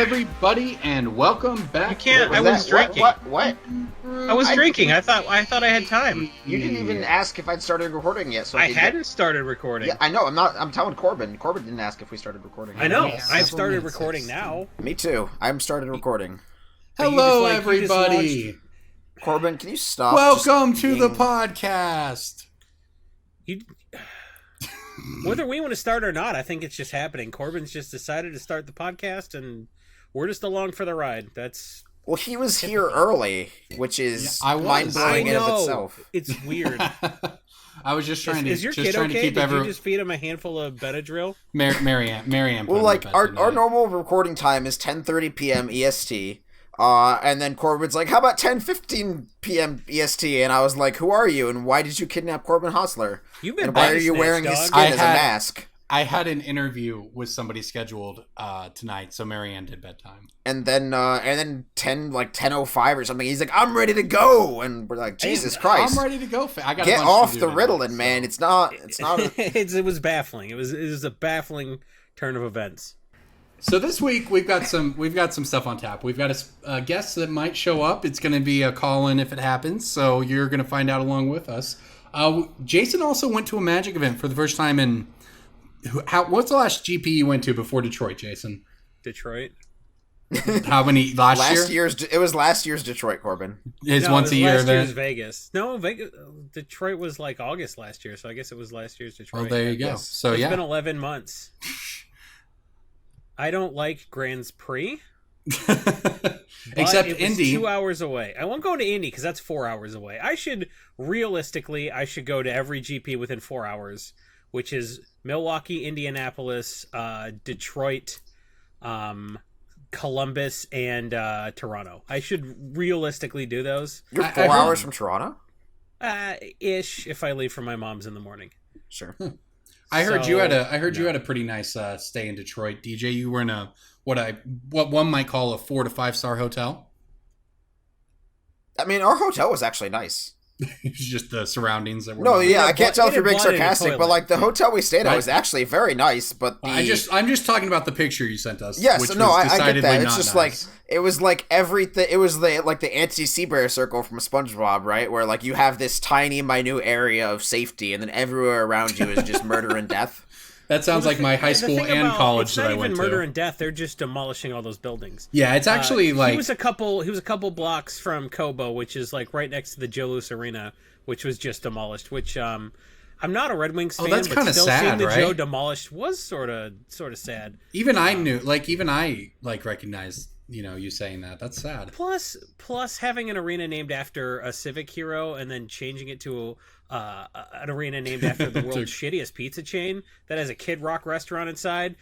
everybody, and welcome back. You can't. I was drinking. What? I was drinking. I thought I had time. You didn't even ask if I'd started recording yet. So I hadn't started recording. Yeah, I know. I'm telling Corbin. Corbin didn't ask if we started recording. I know. I've started recording now. Me too. I'm started recording. Hello, everybody. Corbin, can you stop? Welcome to the podcast. Whether we want to start or not, I think it's just happening. Corbin's just decided to start the podcast, and we're just along for the ride. Well, he was here early, which is mind-blowing in of itself. It's weird. I was just trying to. Is your kid okay? Did you just feed him a handful of Benadryl? Marianne. Well, like our normal recording time is 10:30 p.m. EST. And then Corbin's like, how about 10:15 p.m. EST? And I was like, who are you? And why did you kidnap Corbin Hostler? And why are you wearing his skin as a mask? I had an interview with somebody scheduled tonight, so Marianne did bedtime. And then 10:05 or something, he's like, I'm ready to go. And we're like, Jesus Christ. I'm ready to go. I got Get off the Ritalin, man. It's not. It was baffling. It was a baffling turn of events. So this week we've got some stuff on tap. We've got a guest that might show up. It's going to be a call-in if it happens. So you're going to find out along with us. Jason also went to a Magic event for the first time in. What's the last GP you went to before Detroit, Jason? Detroit. How many last year? It was last year's Detroit, Corbin. Once a year event. Last year's Vegas. No, Vegas. Detroit was like August last year, so I guess it was last year's Detroit. Oh, there you go. So it's been 11 months. I don't like Grand Prix. Except Indy. 2 hours away. I won't go to Indy because that's 4 hours away. I should go to every GP within 4 hours, which is Milwaukee, Indianapolis, Detroit, Columbus, and Toronto. I should realistically do those. You're 4 hours from Toronto? Ish, if I leave for my mom's in the morning. Sure. I heard you had a pretty nice stay in Detroit, DJ. You were in what one might call a 4 to 5 star hotel. I mean, our hotel was actually nice. It's just the surroundings that were. No, yeah, I can't tell if you're being sarcastic, but like the hotel we stayed at was actually very nice. But I'm just talking about the picture you sent us. Yes, which no, was I get that. It's nice. just like it was like everything. It was the anti-Seabear circle from SpongeBob, right? Where like you have this tiny, minute area of safety, and then everywhere around you is just murder and death. That sounds like my high school and college that I went to. It's not even murder and death. They're just demolishing all those buildings. Yeah, it's actually like... He was a couple blocks from Cobo, which is like right next to the Joe Louis Arena, which was just demolished, which I'm not a Red Wings fan, that's but still sad, seeing the right? Joe demolished was sort of sad. Even I recognized, you saying that. That's sad. Plus having an arena named after a civic hero and then changing it to an arena named after the world's shittiest pizza chain that has a Kid Rock restaurant inside.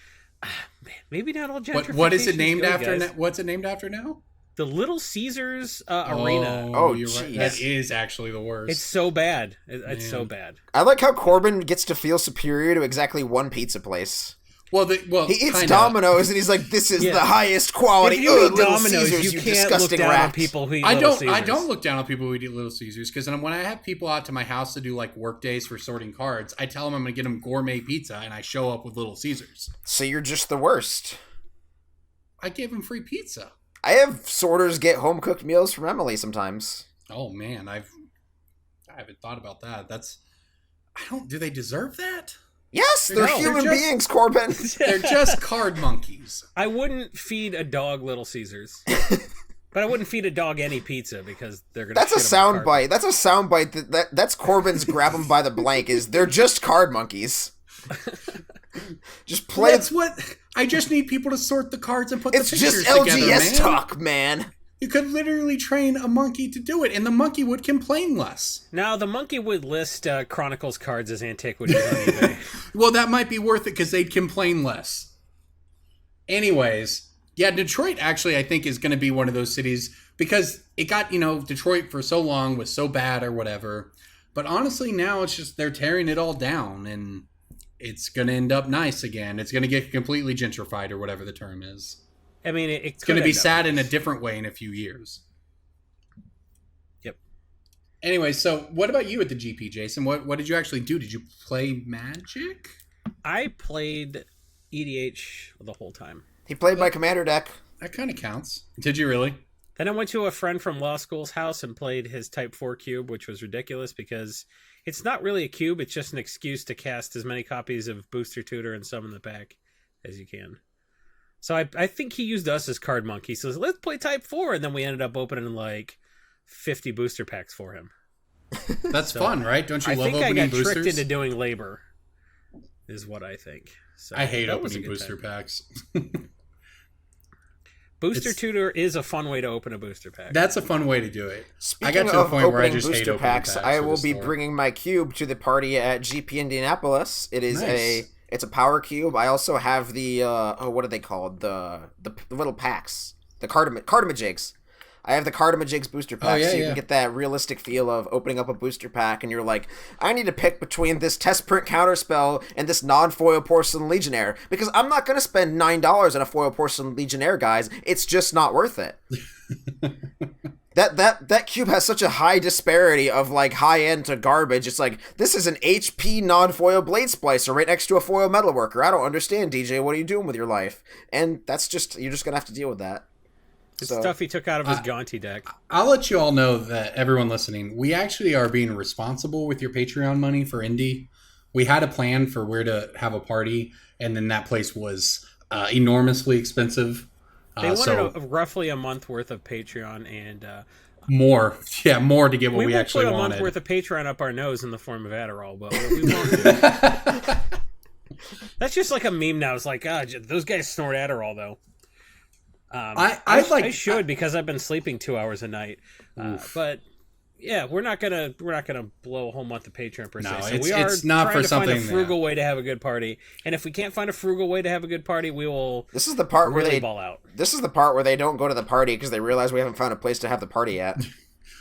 Man, maybe not all gentrification. What is it named good, after? Guys. What's it named after now? The Little Caesars arena. Oh, you're right. That is actually the worst. It's so bad. It's so bad. I like how Corbin gets to feel superior to exactly one pizza place. Well, he eats Domino's and he's like, "This is the highest quality." If you eat Little Domino's, Caesars, you you can't look disgusting down rat. on people who eat I Little don't. Caesars. I don't look down on people who eat Little Caesars because when I have people out to my house to do like work days for sorting cards, I tell them I'm going to get them gourmet pizza, and I show up with Little Caesars. So you're just the worst. I give them free pizza. I have sorters get home cooked meals from Emily sometimes. Oh man, I haven't thought about that. Do they deserve that? Yes, they're human beings, Corbin. They're just card monkeys. I wouldn't feed a dog Little Caesars. But I wouldn't feed a dog any pizza because they're going to. That's a soundbite. That's a soundbite. That's Corbin's grab them by the blank. They're just card monkeys. Just play. That's what I just need people to sort the cards and put the pictures together. It's just LGS talk, man. You could literally train a monkey to do it, and the monkey would complain less. Now, the monkey would list Chronicles cards as antiquities on eBay. Well, that might be worth it because they'd complain less. Anyways, yeah, Detroit actually I think is going to be one of those cities because it got, Detroit for so long was so bad or whatever. But honestly, now it's just they're tearing it all down, and it's going to end up nice again. It's going to get completely gentrified or whatever the term is. I mean, it's going to be sad in a different way in a few years. Yep. Anyway, so what about you at the GP, Jason? What did you actually do? Did you play Magic? I played EDH the whole time. He played my commander deck. That kind of counts. Did you really? Then I went to a friend from law school's house and played his Type 4 cube, which was ridiculous because it's not really a cube. It's just an excuse to cast as many copies of Booster Tutor and Summon the Pack as you can. So I think he used us as card monkeys. He says, let's play Type 4. And then we ended up opening like 50 booster packs for him. That's fun, right? Don't you love opening boosters? I think I got tricked into doing labor, is what I think. So I hate opening booster packs. Booster Tutor is a fun way to open a booster pack. That's a fun way to do it. Speaking I got to a point where I just hate packs, I will be bringing my cube to the party at GP Indianapolis. It is it's a power cube. I also have the what are they called? The little packs, the Cardamajigs. I have the Cardamajigs booster pack, so you can get that realistic feel of opening up a booster pack, and you're like, I need to pick between this test print counterspell and this non-foil Porcelain Legionnaire, because I'm not going to spend $9 on a foil Porcelain Legionnaire, guys. It's just not worth it. That cube has such a high disparity of like high end to garbage. It's like, this is an HP non-foil Blade Splicer right next to a foil Metalworker. I don't understand, DJ. What are you doing with your life? And that's just, you're just going to have to deal with that. It's stuff he took out of his Gaunty deck. I'll let you all know that, everyone listening, we actually are being responsible with your Patreon money for Indy. We had a plan for where to have a party, and then that place was enormously expensive. They wanted roughly a month worth of Patreon and... more to get what we actually wanted. We put a month worth of Patreon up our nose in the form of Adderall, but we won't do. That's just like a meme now. It's like, God, those guys snort Adderall, though. I should because I've been sleeping 2 hours a night, but yeah, we're not gonna blow a whole month of Patreon per se. No, so it's not for something. Find a frugal way to have a good party, and if we can't find a frugal way to have a good party, we will. This is the part really where they ball out. This is the part where they don't go to the party because they realize we haven't found a place to have the party at.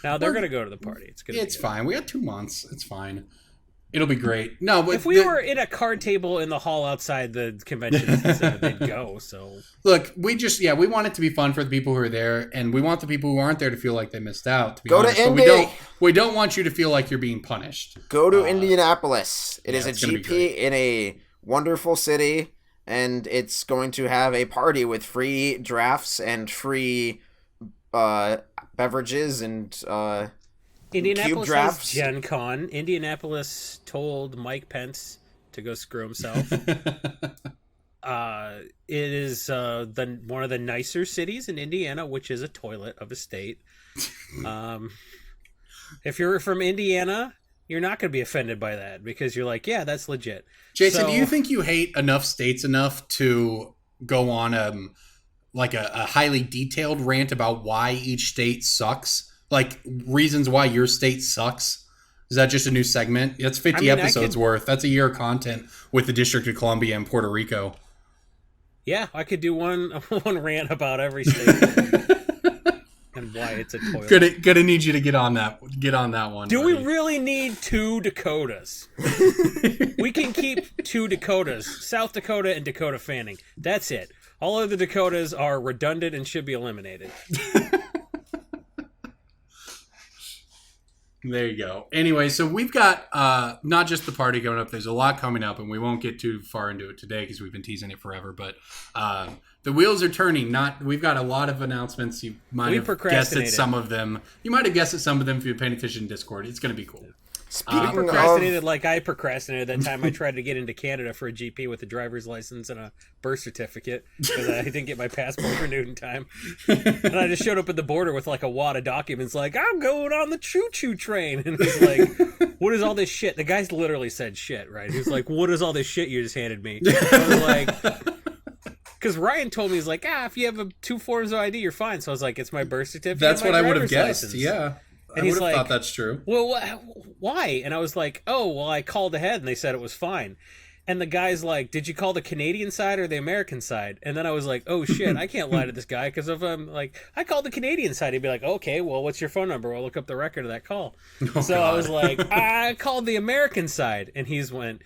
Now they're gonna go to the party. It's fine. We got 2 months. It's fine. It'll be great. No, but if we were in a card table in the hall outside the convention center, they'd go. So look, we want it to be fun for the people who are there, and we want the people who aren't there to feel like they missed out. To be honest. To Indy. We don't want you to feel like you're being punished. Go to Indianapolis. It is a GP in a wonderful city, and it's going to have a party with free drafts and free beverages and. Indianapolis is Gen Con. Indianapolis told Mike Pence to go screw himself. It is one of the nicer cities in Indiana, which is a toilet of a state. If you're from Indiana, you're not going to be offended by that because you're like, yeah, that's legit. Jason, do you think you hate enough states enough to go on a highly detailed rant about why each state sucks? Like, reasons why your state sucks? Is that just a new segment? That's 50 episodes worth. That's a year of content with the District of Columbia and Puerto Rico. Yeah, I could do one rant about every state and why it's a toilet. Gonna need you to get on that one. Do we really need 2 Dakotas? We can keep 2 Dakotas, South Dakota and Dakota Fanning. That's it. All other Dakotas are redundant and should be eliminated. There you go. Anyway, so we've got not just the party going up. There's a lot coming up, and we won't get too far into it today because we've been teasing it forever. But the wheels are turning. We've got a lot of announcements. You might have guessed at some of them. You might have guessed at some of them if you're paying attention to Discord. It's going to be cool. I procrastinated like I procrastinated that time I tried to get into Canada for a GP with a driver's license and a birth certificate because I didn't get my passport renewed in time. And I just showed up at the border with like a wad of documents like, I'm going on the choo-choo train. And he's like, what is all this shit? The guy's literally said shit, right? He was like, what is all this shit you just handed me? I was like... Because Ryan told me, he's like, if you have 2 forms of ID, you're fine. So I was like, it's my birth certificate. That's what I would have guessed, license. Yeah. And I would have like, thought that's true. Well, why? And I was like, I called ahead and they said it was fine. And the guy's like, did you call the Canadian side or the American side? And then I was like, oh shit, I can't lie to this guy because if I'm like, I called the Canadian side. He'd be like, okay, well, what's your phone number? I'll look up the record of that call. So God. I was like, I called the American side. And he's went,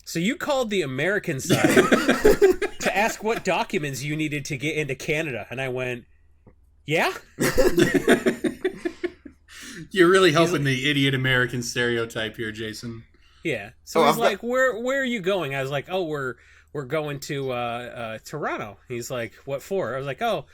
so you called the American side to ask what documents you needed to get into Canada. And I went, yeah? You're really helping the idiot American stereotype here, Jason. Yeah. So he's like, where are you going? I was like, we're we're going to Toronto. He's like, what for? I was like, oh,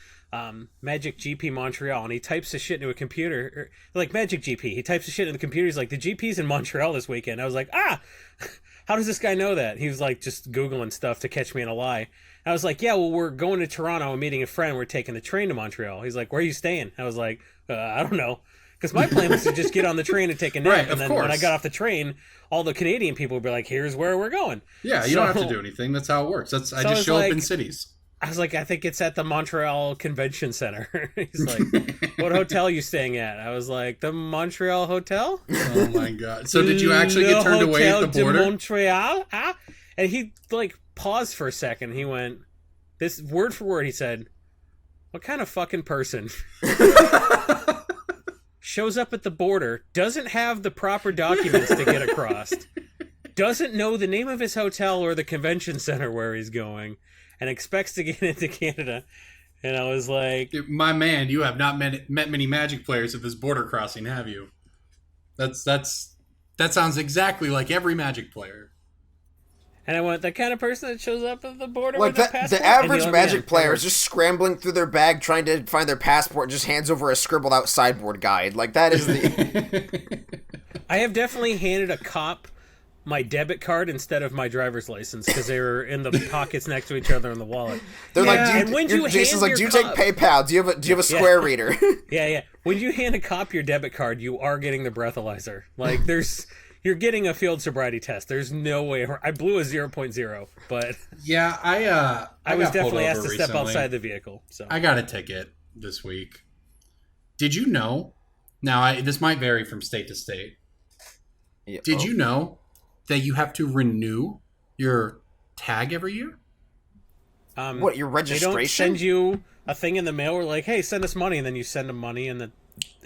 Magic GP Montreal. And he types the shit into a computer, like Magic GP. He types the shit into the computer. He's like, the GP's in Montreal this weekend. I was like, how does this guy know that? He was like, just Googling stuff to catch me in a lie. I was like, yeah, well, we're going to Toronto and meeting a friend. We're taking the train to Montreal. He's like, where are you staying? I was like, I don't know. Because my plan was to just get on the train and take a nap. Right, and then when I got off the train, all the Canadian people would be like, here's where we're going. Yeah, you don't have to do anything. That's how it works. I just show up in cities. I was like, I think it's at the Montreal Convention Center. He's like, what hotel are you staying at? I was like, the Montreal Hotel? Oh, my God. So did you actually get turned away at the border? Montreal? And he, like, paused for a second. He went, this word for word, he said, what kind of fucking person shows up at the border, doesn't have the proper documents to get across, doesn't know the name of his hotel or the convention center where he's going, and expects to get into Canada? And I was like, my man, you have not met many Magic players at this border crossing, have you? That sounds exactly like every Magic player. And I went, the kind of person that shows up at the border like with a passport. The average Magic player is just scrambling through their bag trying to find their passport and just hands over a scribbled out sideboard guide. Like, that is the... I have definitely handed a cop my debit card instead of my driver's license because they were in the pockets next to each other in the wallet. They're Jason's like, do you take PayPal? Do you have a Square reader? Yeah. When you hand a cop your debit card, you are getting the breathalyzer. Like, you're getting a field sobriety test. There's no way. I blew a 0.0, but yeah, I was got definitely asked to recently. step outside the vehicle. So I got a ticket this week. Did you know? Now, this might vary from state to state. Yeah. Did you know that you have to renew your tag every year? What, your registration? They don't send you a thing in the mail where like, hey, send us money, and then you send them money, and then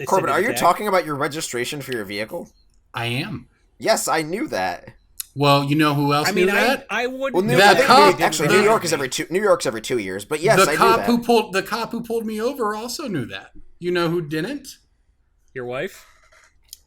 Corbin, are you talking about your registration for your vehicle? I am. Yes, I knew that. Well, you know who else knew that? I wouldn't. Well, that cop. Actually, New York's every 2 years. But yes, I knew that. The cop who pulled me over also knew that. You know who didn't? Your wife.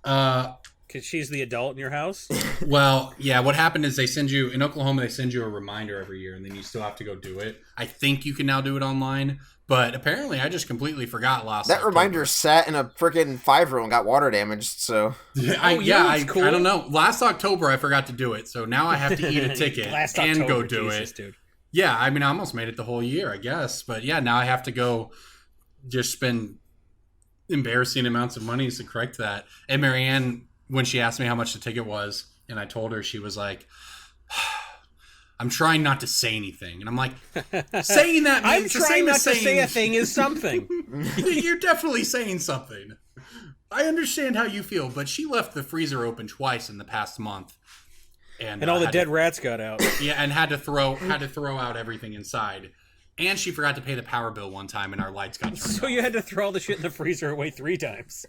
Because she's the adult in your house. Well, yeah. What happened is in Oklahoma, they send you a reminder every year, and then you still have to go do it. I think you can now do it online. But apparently, I just completely forgot last October. Reminder sat in a freaking 5-room and got water damaged. So I don't know. Last October, I forgot to do it, so now I have to eat a ticket and go do it. Dude. Yeah, I mean, I almost made it the whole year, I guess. But yeah, now I have to go just spend embarrassing amounts of money to correct that. And Marianne, when she asked me how much the ticket was, and I told her, she was like, I'm trying not to say anything. And I'm like, saying that means I'm trying not to say a thing is something. You're definitely saying something. I understand how you feel, but she left the freezer open twice in the past month. And all the dead rats got out. Yeah, and had to throw out everything inside. And she forgot to pay the power bill one time, and our lights got turned off. So you had to throw all the shit in the freezer away 3 times.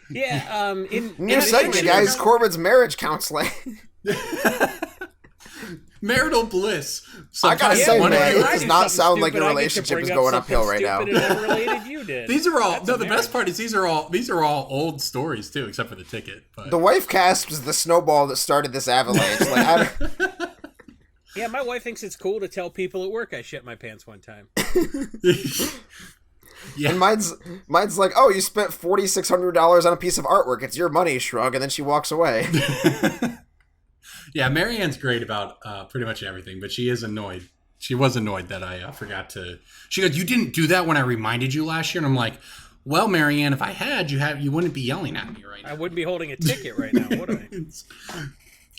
Yeah, new segment, guys. Corbin's marriage counseling. Marital bliss. I gotta say, man, it does not sound like your relationship is going uphill right now. These are all the best part is these are all old stories too, except for the ticket. But. The wife cast was the snowball that started this avalanche. Yeah, my wife thinks it's cool to tell people at work I shit my pants one time. Yeah. And mine's like, oh, you spent $4,600 on a piece of artwork. It's your money, shrug, and then she walks away. Yeah, Marianne's great about pretty much everything, but she is annoyed. She was annoyed that I forgot to. She goes, "You didn't do that when I reminded you last year," and I'm like, "Well, Marianne, if I had, you wouldn't be yelling at me right now. I wouldn't be holding a ticket right now, would I?"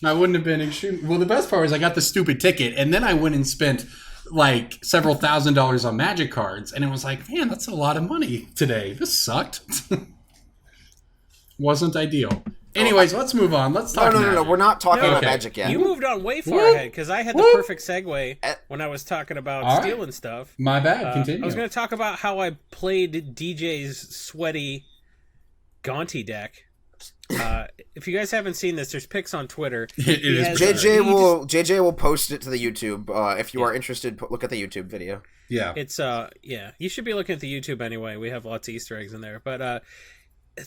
I wouldn't have been extreme. Well, the best part was I got the stupid ticket, and then I went and spent like several $1,000s on Magic cards, and it was like, man, that's a lot of money today. This sucked. Wasn't ideal. Anyways, let's move on. Let's talk. No. We're not talking about Magic yet. You moved on way far ahead because I had the perfect segue when I was talking about stealing stuff. My bad. Continue. I was going to talk about how I played DJ's sweaty Gonti deck. If you guys haven't seen this, there's pics on Twitter. JJ will post it to the YouTube. If you are interested, look at the YouTube video. Yeah, it's you should be looking at the YouTube anyway. We have lots of Easter eggs in there, but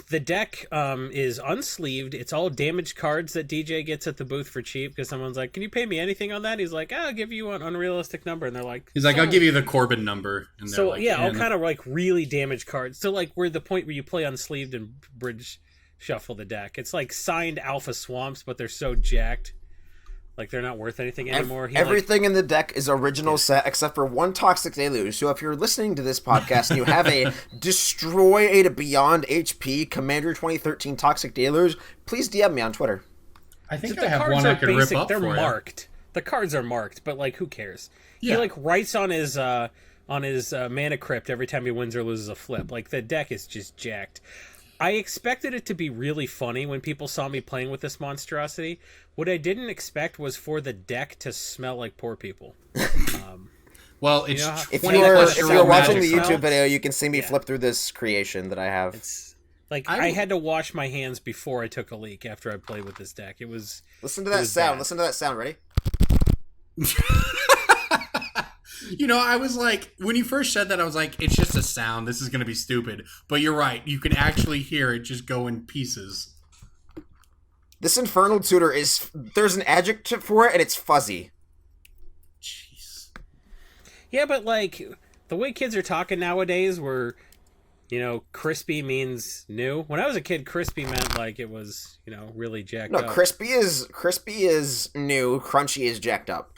the deck is unsleeved. It's all damaged cards that DJ gets at the booth for cheap because someone's like, "Can you pay me anything on that?" He's like, "I'll give you an unrealistic number," and they're like, "He's like, I'll give you the Corbin number." And so like, yeah, all kind of like really damaged cards. So like, we're the point where you play unsleeved and bridge shuffle the deck. It's like signed Alpha Swamps, but they're so jacked. Like, they're not worth anything anymore. Everything in the deck is original set except for one Toxic Deluge. So if you're listening to this podcast and you have a Destroy a Beyond HP Commander 2013 Toxic Deluge, please DM me on Twitter. I think I have one I could rip up. They're for marked. You. The cards are marked, but like, who cares? Yeah. He like writes on his mana crypt every time he wins or loses a flip. Like, the deck is just jacked. I expected it to be really funny when people saw me playing with this monstrosity. What I didn't expect was for the deck to smell like poor people. Well, it's if you're watching the YouTube video, you can see me flip through this creation that I have. It's like I had to wash my hands before I took a leak after I played with this deck. It was. Listen to that sound. Bad. Listen to that sound. Ready? You know, I was like, when you first said that, I was like, it's just a sound. This is going to be stupid. But you're right. You can actually hear it just go in pieces. This Infernal Tutor is... There's an adjective for it, and it's fuzzy. Jeez. Yeah, but, like, the way kids are talking nowadays where, you know, crispy means new. When I was a kid, crispy meant, like, it was, you know, really jacked up. No, crispy is new. Crunchy is jacked up.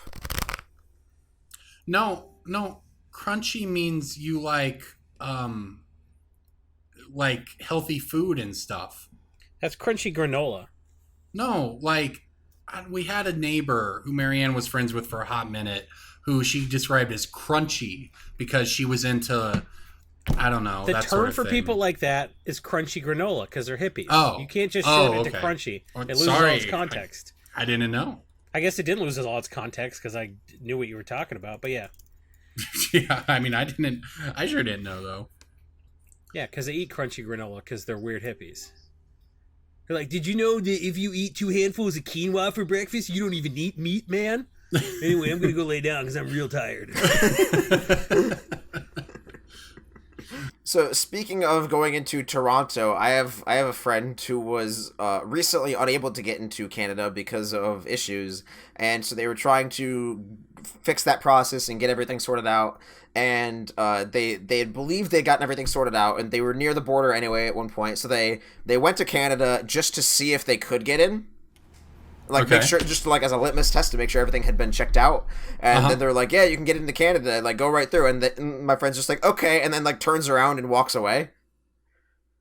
No, crunchy means you like healthy food and stuff. That's crunchy granola. No, like, we had a neighbor who Marianne was friends with for a hot minute who she described as crunchy because she was into, I don't know, the that term sort of for thing. People like that is crunchy granola because they're hippies. Oh. You can't just shorten it to okay. crunchy. It loses all its context. I didn't know. I guess it didn't lose all its context because I knew what you were talking about, but yeah. Yeah, I mean, I sure didn't know, though. Yeah, because they eat crunchy granola because they're weird hippies. They're like, did you know that if you eat 2 handfuls of quinoa for breakfast, you don't even eat meat, man? Anyway, I'm going to go lay down because I'm real tired. So, speaking of going into Toronto, I have a friend who was recently unable to get into Canada because of issues, and so they were trying to fix that process and get everything sorted out, and they believed they'd gotten everything sorted out, and they were near the border anyway at one point, so they went to Canada just to see if they could get in. Like, make sure, just like as a litmus test to make sure everything had been checked out. And then they're like, yeah, you can get into Canada. Like, go right through. And my friend's just like, okay. And then, like, turns around and walks away.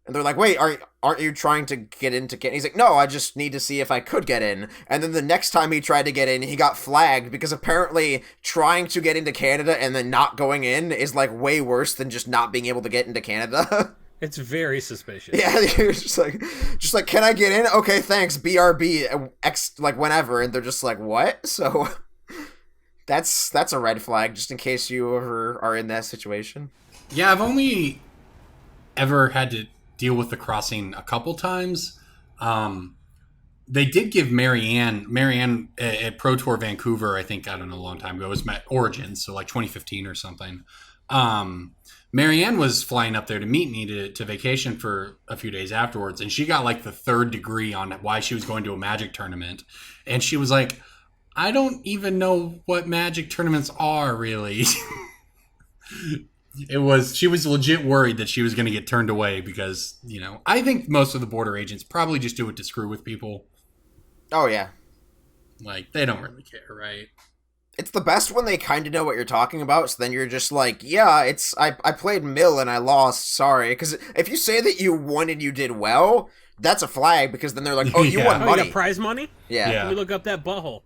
And they're like, wait, aren't you trying to get into Canada? He's like, no, I just need to see if I could get in. And then the next time he tried to get in, he got flagged because apparently trying to get into Canada and then not going in is, like, way worse than just not being able to get into Canada. It's very suspicious. Yeah, you're just like, can I get in? Okay, thanks. BRB X, like, whenever, and they're just like, what? So that's a red flag, just in case you ever are in that situation. Yeah, I've only ever had to deal with the crossing a couple times. They did give Marianne at Pro Tour Vancouver, I think, I don't know, a long time ago. It was Origins, so like 2015 or something. Marianne was flying up there to meet me to vacation for a few days afterwards, and she got like the 3rd degree on why she was going to a Magic tournament. And she was like, I don't even know what Magic tournaments are, really. She was legit worried that she was going to get turned away because, you know, I think most of the border agents probably just do it to screw with people. Oh, yeah. Like, they don't really care, right? It's the best when they kind of know what you're talking about, so then you're just like, yeah, I played Mill and I lost, sorry. Because if you say that you won and you did well, that's a flag, because then they're like, oh, you won money. You got prize money? Yeah. Let me look up that butthole.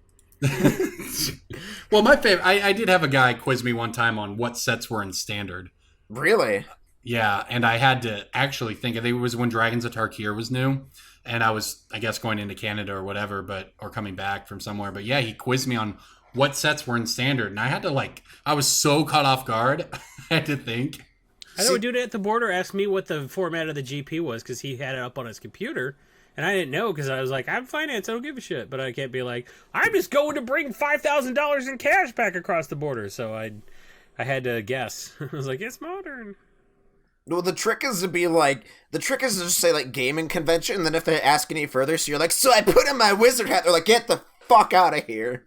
Well, my favorite, I did have a guy quiz me one time on what sets were in Standard. Really? Yeah, and I had to actually think, I think it was when Dragons of Tarkir was new, and I was, I guess, going into Canada or whatever, or coming back from somewhere. But yeah, he quizzed me on what sets were in Standard, and I had to, like, I was so caught off guard. I had to think. I know a dude at the border asked me what the format of the GP was because he had it up on his computer, and I didn't know because I was like, I'm finance, I don't give a shit. But I can't be like, I'm just going to bring $5,000 in cash back across the border. So I had to guess. I was like, it's modern. Well, the trick is to just say, like, gaming convention, and then if they ask any further, so you're like, so I put in my wizard hat, they're like, get the fuck out of here.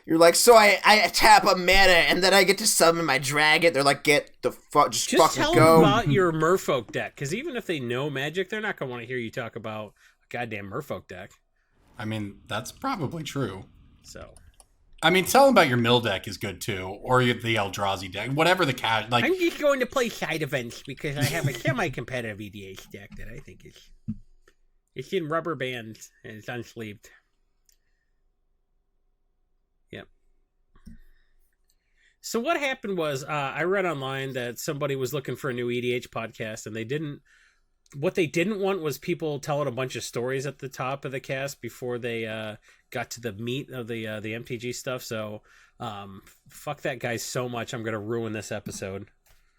You're like, so I tap a mana, and then I get to summon my dragon, they're like, get the fuck, just fucking tell go. them about your Merfolk deck, because even if they know Magic, they're not going to want to hear you talk about a goddamn Merfolk deck. I mean, that's probably true. So... I mean, tell them about your mill deck is good too, or the Eldrazi deck, whatever the cash. Like, I'm just going to play side events because I have a semi-competitive EDH deck that I think it's in rubber bands and it's unsleeved. Yep. So what happened was, I read online that somebody was looking for a new EDH podcast, and what they didn't want was people telling a bunch of stories at the top of the cast before they got to the meat of the MTG stuff. So fuck that guy so much, I'm gonna ruin this episode.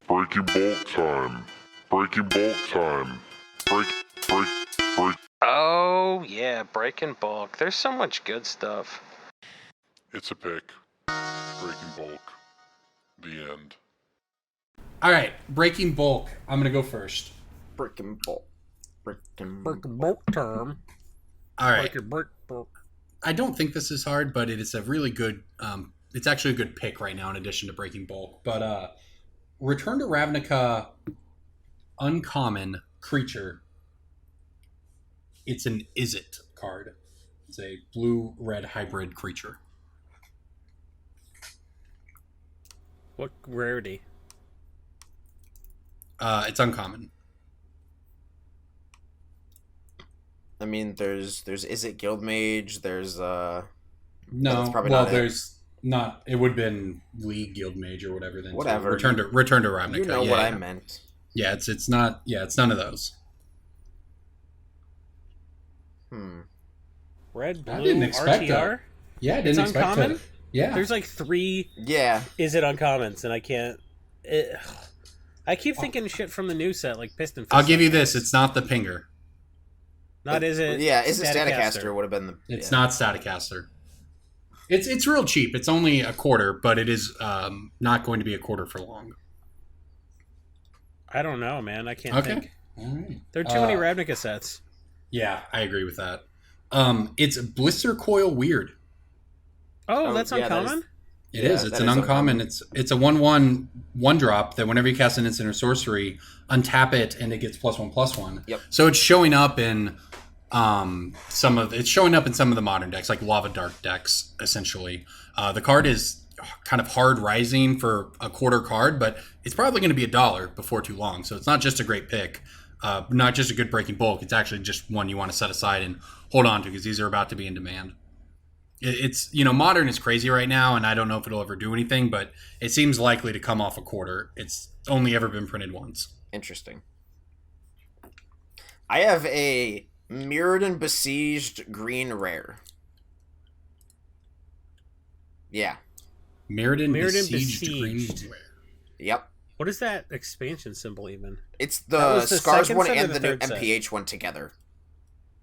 Breaking bulk time. Breaking bulk time. Break. Oh yeah, breaking bulk. There's so much good stuff. It's a pick. Breaking bulk. The end. all right, breaking bulk. I'm gonna go first. Breaking bulk. Breaking bulk term. All right. Break bulk. I don't think this is hard, but it is a really good. It's actually a good pick right now, in addition to breaking bulk. But Return to Ravnica, uncommon creature. It's an Is It card. It's a blue-red hybrid creature. What rarity? It's uncommon. I mean, there's Is It Guildmage, there's No, probably well, not there's not. It would have been League Guildmage or whatever. Then Whatever. Return to Ravnica. You know what I meant. Yeah, it's not. Yeah, it's none of those. Red, blue, I didn't expect RTR? that. Yeah, I didn't It's expect uncommon? that. Yeah, There's like 3 Is It uncommons, and I can't... I keep thinking shit from the new set, like Piston Fist. I'll give you this. It's not the Pinger. Not Is It... Yeah, Is It Staticaster? Staticaster would have been the... It's not Staticaster. It's real cheap. It's only a quarter, but it is not going to be a quarter for long. I don't know, man. I can't think. All right. There are too many Ravnica sets. Yeah, I agree with that. It's Blister Coil Weird. Oh, that's yeah, uncommon? It is. It's an uncommon. It's a 1/1 1-drop that whenever you cast an instant or sorcery, untap it and it gets +1/+1. Yep. So it's showing up in some of the modern decks, like Lava Dark decks, essentially. The card is kind of hard rising for a quarter card, but it's probably going to be $1 before too long. So it's not just a great pick, not just a good breaking bulk. It's actually just one you want to set aside and hold on to because these are about to be in demand. It's, modern is crazy right now, and I don't know if it'll ever do anything, but it seems likely to come off a quarter. It's only ever been printed once. Interesting. I have a Mirrored and Besieged green rare. Yeah. Mirrored and Besieged. Besieged Green. Yep. What is that expansion symbol even? It's That the was the Scars second one set or and the the new third set? MPH one together.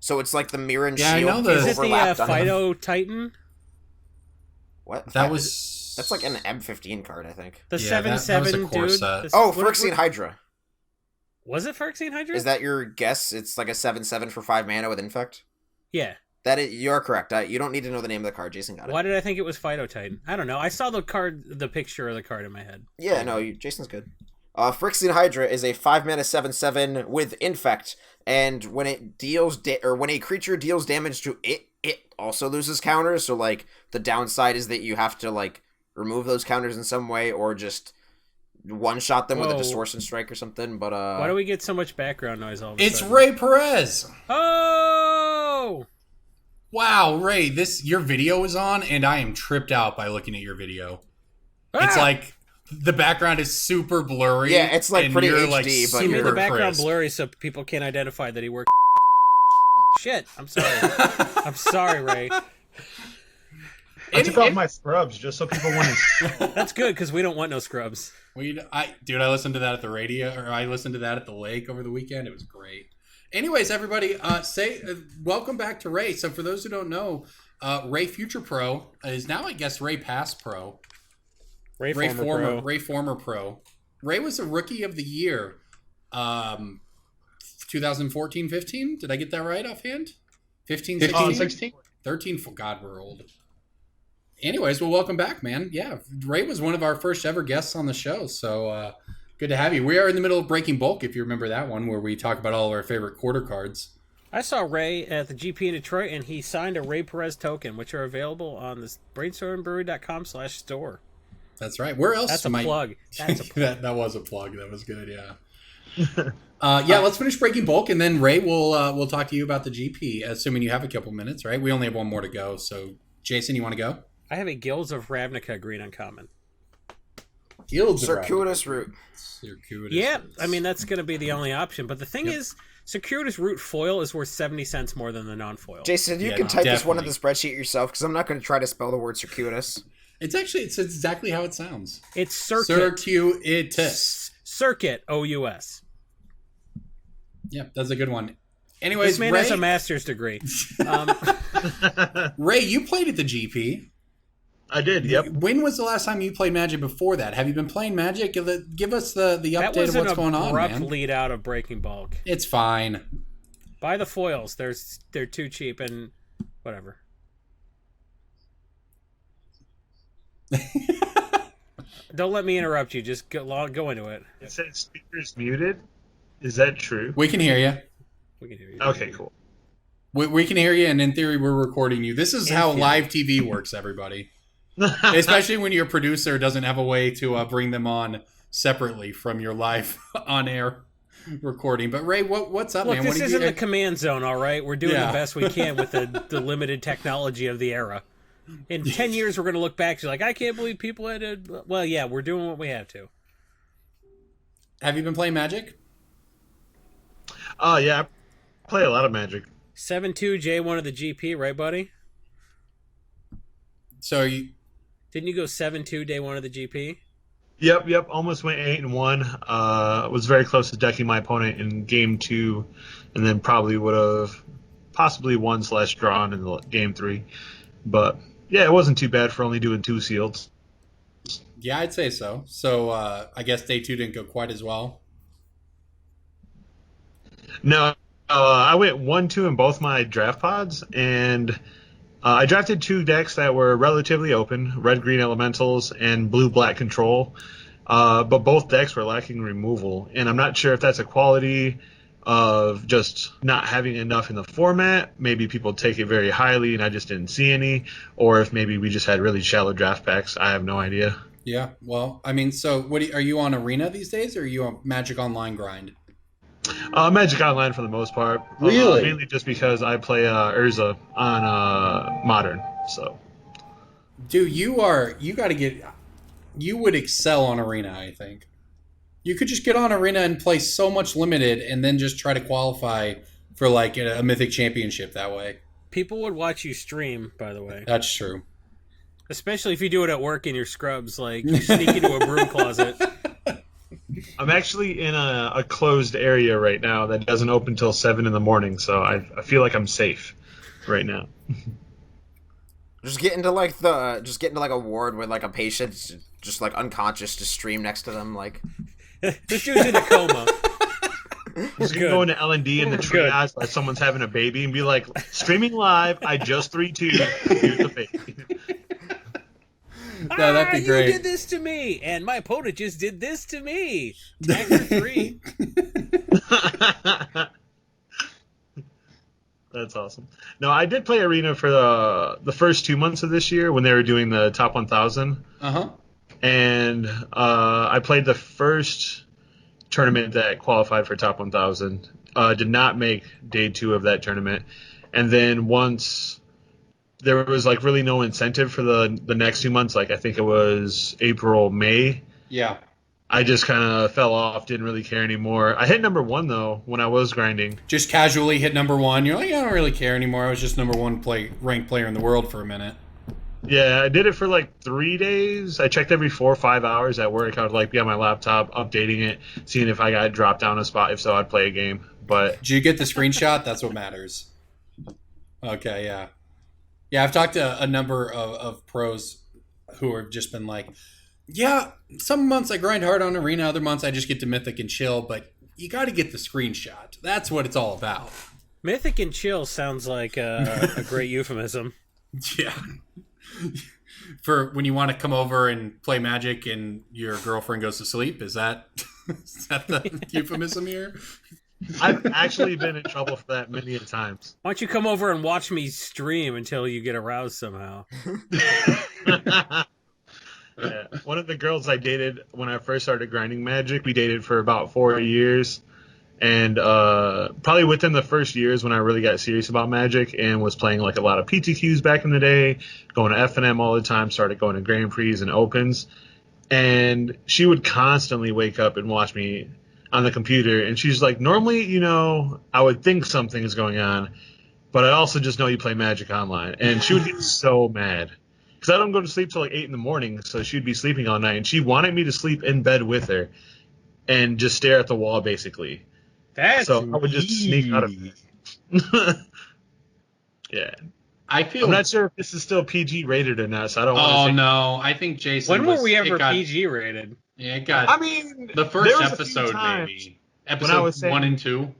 So it's like the Mirror and Yeah, I Shield know the- Is it the overlapped on them. Fido Titan? What? That was... That's like an M15 card, I think. The Yeah, that was a 7/7 core dude? set. The- Oh, what- Phyrexian Hydra. Was it Phyrexian Hydra? Is that your guess? It's like a 7/7 for 5 mana with Infect? Yeah. You're correct. You don't need to know the name of the card. Jason got it. Why did I think it was Fido Titan? I don't know. I saw the picture of the card in my head. Yeah, no, Jason's good. Phyrexian Hydra is a 5 mana 7/7 with Infect, and when it deals when a creature deals damage to it, it also loses counters. So like the downside is that you have to like remove those counters in some way, or just one shot them with a Whoa. Distortion Strike or something. But Why do we get so much background noise all of a It's sudden? Ray Perez. Oh! Wow, Ray, your video is on, and I am tripped out by looking at your video. It's Ah! like the background is super blurry. Yeah, it's like and pretty you're, HD, but He made the super background crisp. blurry so people can't identify that he worked. Shit, I'm sorry. I'm sorry, Ray. I took off my scrubs just so people wouldn't. That's good because we don't want no scrubs. I listened to that at the radio, or I listened to that at the lake over the weekend. It was great. Anyways, everybody, welcome back to Ray. So for those who don't know, Ray Future Pro is now, I guess, Ray Past Pro. Ray former pro. Ray former pro. Ray was a rookie of the year. 2014-15? Did I get that right offhand? 15-16? 16? 13? God, we're old. Anyways, well, welcome back, man. Yeah, Ray was one of our first ever guests on the show, so good to have you. We are in the middle of Breaking Bulk, if you remember that one, where we talk about all of our favorite quarter cards. I saw Ray at the GP in Detroit, and he signed a Ray Perez token, which are available on the brainstormbrewery.com/store. That's right. Where else? That's a plug. That's a plug. that was a plug. That was good. Yeah. Let's finish Breaking Bulk, and then Ray we'll talk to you about the GP, assuming you have a couple minutes. Right? We only have one more to go. So, Jason, you want to go? I have a Guilds of Ravnica green uncommon. Guilds Circuitous Route. Yeah, I mean that's going to be the only option. But the thing is, Circuitous Route foil is worth 70 cents more than the non-foil. Jason, you can type this one in the spreadsheet yourself, because I'm not going to try to spell the word circuitous. It's exactly how it sounds. It's circuit. Circuitous. Circuit. OUS. Yeah, that's a good one. Anyways, this man has a master's degree. Ray, you played at the GP. I did, yep. When was the last time you played Magic before that? Have you been playing Magic? Give us the update of what's going on, man. That was an abrupt lead out of Breaking Bulk. It's fine. Buy the foils. They're too cheap and whatever. Don't let me interrupt you. Just go into it. It said speakers muted. Is that true? We can hear you. We can hear you. Okay, cool. We can hear you, and in theory, we're recording you. This is how live TV works, everybody. Especially when your producer doesn't have a way to bring them on separately from your live on-air recording. But Ray, what's up, man? This isn't the command zone, all right? We're doing the best we can with the limited technology of the era. In 10 years, we're going to look back and be like, I can't believe people had it. Well, yeah, we're doing what we have to. Have you been playing Magic? Yeah, I play a lot of Magic. 7-2 J1 of the GP, right, buddy? So didn't you go 7-2 day one of the GP? Yep. Almost went 8-1. Was very close to decking my opponent in game 2, and then probably would have possibly won/drawn in the game 3. But yeah, it wasn't too bad for only doing 2 sealed. Yeah, I'd say so. So I guess day 2 didn't go quite as well. No, I went 1-2 in both my draft pods, and I drafted 2 decks that were relatively open, red-green elementals and blue-black control, but both decks were lacking removal, and I'm not sure if that's a quality of just not having enough in the format. Maybe people take it very highly and I just didn't see any, or if maybe we just had really shallow draft packs. I have no idea. Yeah, well, I mean, so are you on Arena these days, or are you on Magic Online grind? Magic Online for the most part. Really? Mainly just because I play Urza on Modern. So, dude, you would excel on Arena, I think. You could just get on Arena and play so much limited, and then just try to qualify for like a Mythic championship that way. People would watch you stream, by the way. That's true. Especially if you do it at work in your scrubs, like you sneak into a broom closet. I'm actually in a closed area right now that doesn't open till 7 in the morning, so I feel like I'm safe right now. Just get into like a ward with like a patient just like unconscious, just stream next to them like. This dude's in a coma. Just gonna go into L&D in the triage like someone's having a baby and be like, streaming live, I just 3-2, here's the baby. No, that'd be great. You did this to me, and my opponent just did this to me. Tag for 3. That's awesome. No, I did play Arena for the first 2 months of this year when they were doing the top 1,000. Uh-huh. And I played the first tournament that qualified for top 1,000. Did not make day 2 of that tournament. And then once there was like really no incentive for the next 2 months, like I think it was April, May. Yeah. I just kind of fell off, didn't really care anymore. I hit number 1 though when I was grinding. Just casually hit number 1. You're like, I don't really care anymore. I was just number 1 ranked player in the world for a minute. Yeah, I did it for like 3 days. I checked every 4 or 5 hours at work. I would like be on my laptop, updating it, seeing if I got dropped down a spot. If so, I'd play a game. But did you get the screenshot? That's what matters. Okay, yeah. Yeah, I've talked to a number of pros who have just been like, Yeah, some months I grind hard on Arena, other months I just get to Mythic and chill, but you got to get the screenshot. That's what it's all about. Mythic and chill sounds like a great euphemism. Yeah. For when you want to come over and play Magic and your girlfriend goes to sleep, is that the euphemism here? I've actually been in trouble for that many times. Why don't you come over and watch me stream until you get aroused somehow? Yeah. One of the girls I dated when I first started grinding Magic, we dated for about 4 years. And probably within the first years when I really got serious about Magic and was playing like a lot of PTQs back in the day, going to F&M all the time, started going to Grand Prix and Opens. And she would constantly wake up and watch me on the computer. And she's like, normally, you know, I would think something is going on, but I also just know you play Magic online. And she would get so mad. Because I don't go to sleep till like 8 in the morning, so she'd be sleeping all night. And she wanted me to sleep in bed with her and just stare at the wall, basically. So I would just sneak out of it. Yeah. I'm not sure if this is still PG rated or not, so I don't want to say... Oh, no. I think Jason When were we ever PG rated? Yeah, it got... I mean... The first episode, maybe. Episode 1 and 2.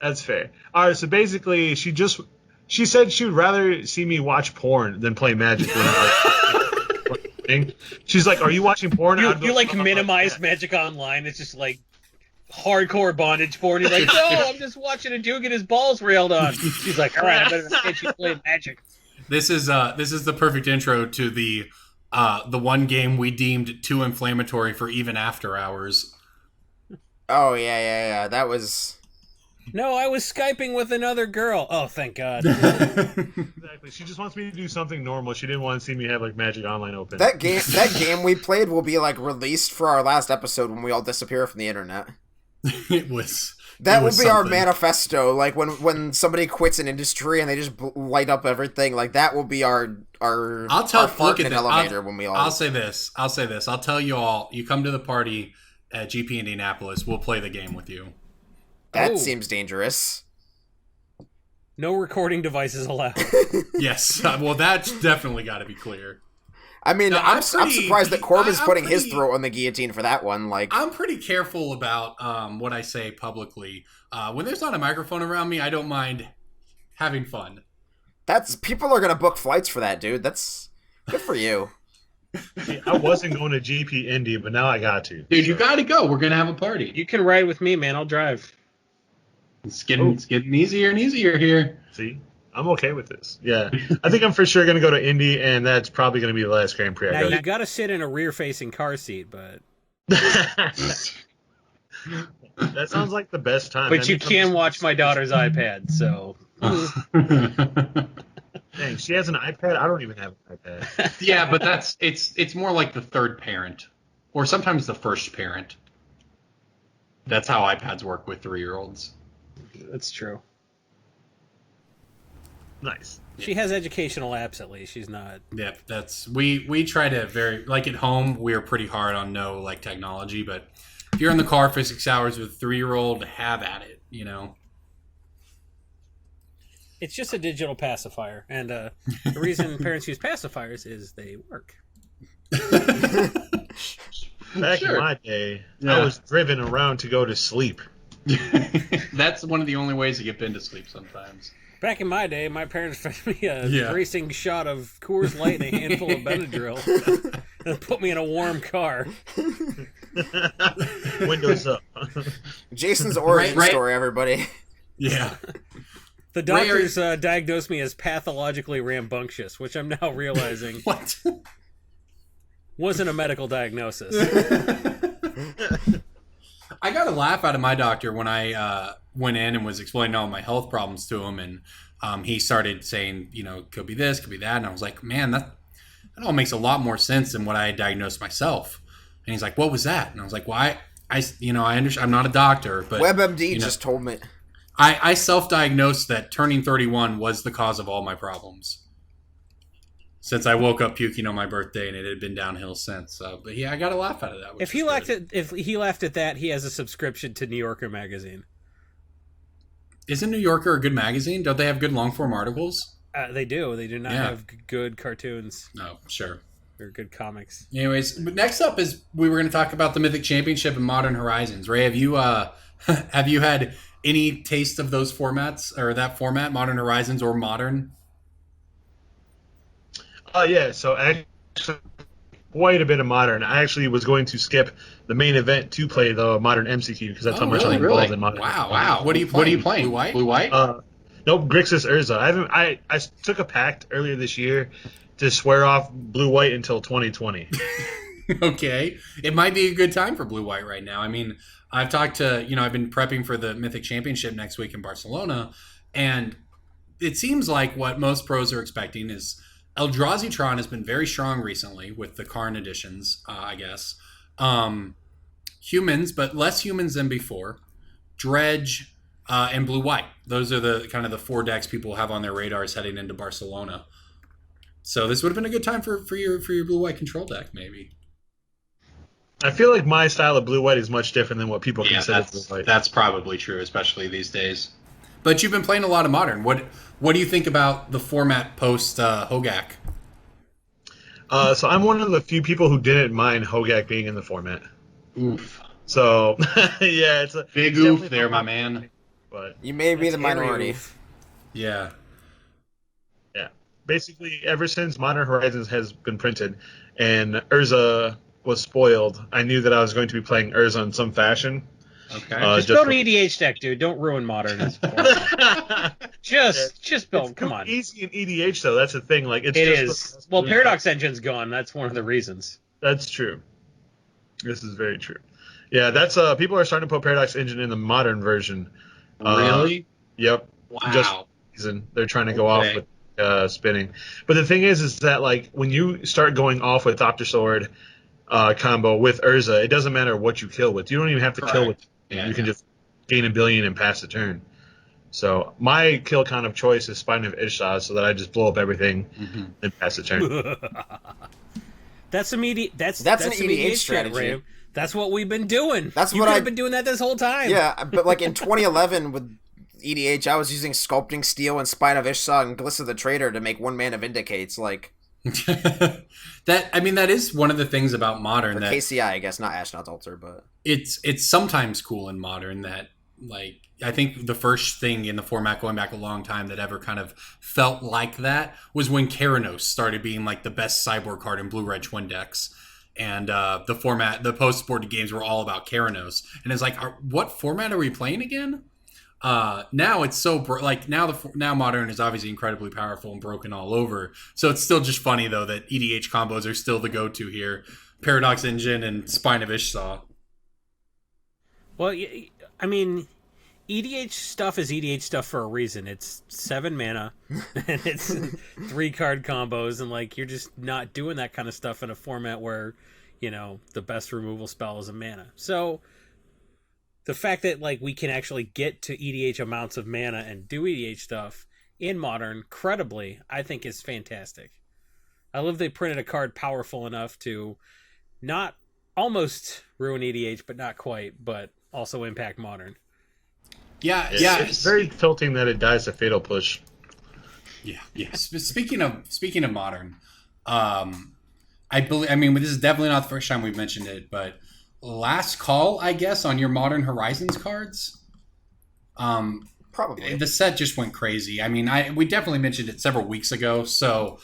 That's fair. All right, so basically, she said she would rather see me watch porn than play Magic. She's like, are you watching porn? You like minimize Magic Online. It's just like hardcore bondage porn. You're like, no, I'm just watching a dude get his balls railed on. She's like, all right, I better not get you playing Magic. This is the perfect intro to the one game we deemed too inflammatory for even after hours. Oh yeah. That was... No, I was Skyping with another girl. Oh, thank God. Exactly. She just wants me to do something normal. She didn't want to see me have like Magic Online open. That game we played will be like released for our last episode when we all disappear from the internet. It was our manifesto. Like when somebody quits an industry and they just light up everything. Like that will be our look at elevator when we all... I'll say this. I'll tell you all. You come to the party at GP Indianapolis. We'll play the game with you. That seems dangerous. No recording devices allowed. Yes. Well, that's definitely got to be clear. I mean, I'm surprised that Corbin's putting his throat on the guillotine for that one. Like, I'm pretty careful about what I say publicly. When there's not a microphone around me, I don't mind having fun. People are gonna book flights for that, dude. That's good for you. See, I wasn't going to GP Indy, but now I got to. Dude, you got to go. We're gonna have a party. You can ride with me, man. I'll drive. It's getting easier and easier here. See? I'm okay with this. Yeah. I think I'm for sure going to go to Indy, and that's probably going to be the last Grand Prix. Now, you got to sit in a rear-facing car seat, but... That sounds like the best time. But you can watch my daughter's iPad, so... Dang, she has an iPad? I don't even have an iPad. Yeah, but it's more like the third parent. Or sometimes the first parent. That's how iPads work with 3-year-olds. That's true. Nice. She has educational apps, at least. She's not... Yeah, we try to like at home, we're pretty hard on like technology, but if you're in the car for 6 hours with a 3-year-old, have at it, you know? It's just a digital pacifier, and the reason parents use pacifiers is they work. Back in my day, I was driven around to go to sleep. That's one of the only ways to get Ben to sleep sometimes. Back in my day, my parents fed me a racing shot of Coors Light and a handful of Benadryl and put me in a warm car. Windows up. Jason's origin story, everybody. Yeah. The doctors diagnosed me as pathologically rambunctious, which I'm now realizing wasn't a medical diagnosis. I got a laugh out of my doctor when I went in and was explaining all my health problems to him, and he started saying, you know, could be this, could be that, and I was like, man, that all makes a lot more sense than what I had diagnosed myself. And he's like, what was that? And I was like, well, I understand, I'm not a doctor, but WebMD just told me. I self-diagnosed that turning 31 was the cause of all my problems. Since I woke up puking on my birthday, and it had been downhill since. But yeah, I got a laugh out of that. If he laughed at that, he has a subscription to New Yorker magazine. Isn't New Yorker a good magazine? Don't they have good long-form articles? They do. They do not have good cartoons. No, sure. They're good comics. Anyways, but next up is we were going to talk about the Mythic Championship and Modern Horizons. Ray, have you have you had any taste of those formats or that format, Modern Horizons or Modern? Yeah. So actually, quite a bit of Modern. I actually was going to skip the main event to play the Modern MCQ because that's how much I'm involved in Modern. Wow. What are you playing? Blue White? Blue White? Nope, Grixis Urza. I took a pact earlier this year to swear off Blue White until 2020. Okay. It might be a good time for Blue White right now. I mean, I've talked to, I've been prepping for the Mythic Championship next week in Barcelona, and it seems like what most pros are expecting is Eldrazi-Tron has been very strong recently with the Karn editions, I guess. Humans, but less humans than before. Dredge, and Blue White. Those are the kind of the 4 decks people have on their radars heading into Barcelona. So this would have been a good time for your Blue White control deck, maybe. I feel like my style of Blue White is much different than what people consider Blue White. That's probably true, especially these days. But you've been playing a lot of Modern. What do you think about the format post Hogak? So I'm one of the few people who didn't mind Hogak being in the format. Oof. So yeah, it's a big oof there, my man. But you may be the minority. Yeah. Yeah. Basically, ever since Modern Horizons has been printed and Urza was spoiled, I knew that I was going to be playing Urza in some fashion. Okay. Just build an EDH deck, dude. Don't ruin Modern. Just build. Come on. Easy in EDH though. That's the thing. Like it is. Well, Paradox Engine's gone. That's one of the reasons. That's true. This is very true. Yeah, that's people are starting to put Paradox Engine in the Modern version. Really? Yep. Wow. Just reason they're trying to go off with spinning. But the thing is that like when you start going off with Doctor Sword combo with Urza, it doesn't matter what you kill with. You don't even have to kill with. You can just gain 1 billion and pass the turn. So my kill count of choice is Spine of Ishtar, so that I just blow up everything and pass the turn. That's immediate. That's an EDH strategy. Ray. That's what we've been doing. That's what I've been doing that this whole time. Yeah, but like in 2011 with EDH, I was using Sculpting Steel and Spine of Ishtar and Gliss of the Traitor to make 1 mana Vindicates. Like that is one of the things about Modern. For that KCI, I guess, not Ashnod's Altar, but it's sometimes cool in Modern that like I think the first thing in the format going back a long time that ever kind of felt like that was when Keranos started being like the best cyborg card in Blue-Red Twin decks. And the post-sported games were all about Keranos. And it's like, what format are we playing again? Now it's so now Modern is obviously incredibly powerful and broken all over. So it's still just funny though that EDH combos are still the go-to here. Paradox Engine and Spine of Ishtar. Well, I mean, EDH stuff is EDH stuff for a reason. It's 7 mana, and it's 3 card combos, and like you're just not doing that kind of stuff in a format where, the best removal spell is a mana. So the fact that like we can actually get to EDH amounts of mana and do EDH stuff in Modern credibly, I think is fantastic. I love they printed a card powerful enough to not almost ruin EDH, but not quite, but also impact Modern. Yeah. It's very tilting that it dies a fatal push. Yeah. Speaking of Modern, I mean, this is definitely not the first time we've mentioned it, but last call, I guess, on your Modern Horizons cards. Probably the set just went crazy. I mean, we definitely mentioned it several weeks ago, so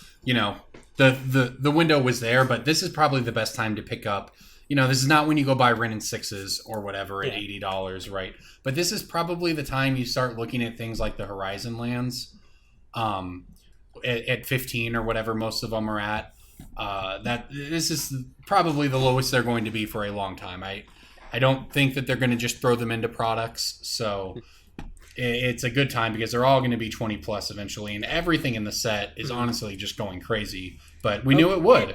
the window was there, but this is probably the best time to pick up. This is not when you go buy Ren and Sixes or whatever at $80, right? But this is probably the time you start looking at things like the Horizon lands at 15 or whatever most of them are at. This is probably the lowest they're going to be for a long time. I don't think that they're going to just throw them into products, so it's a good time because they're all going to be 20 plus eventually, and everything in the set is honestly just going crazy. But we knew it would.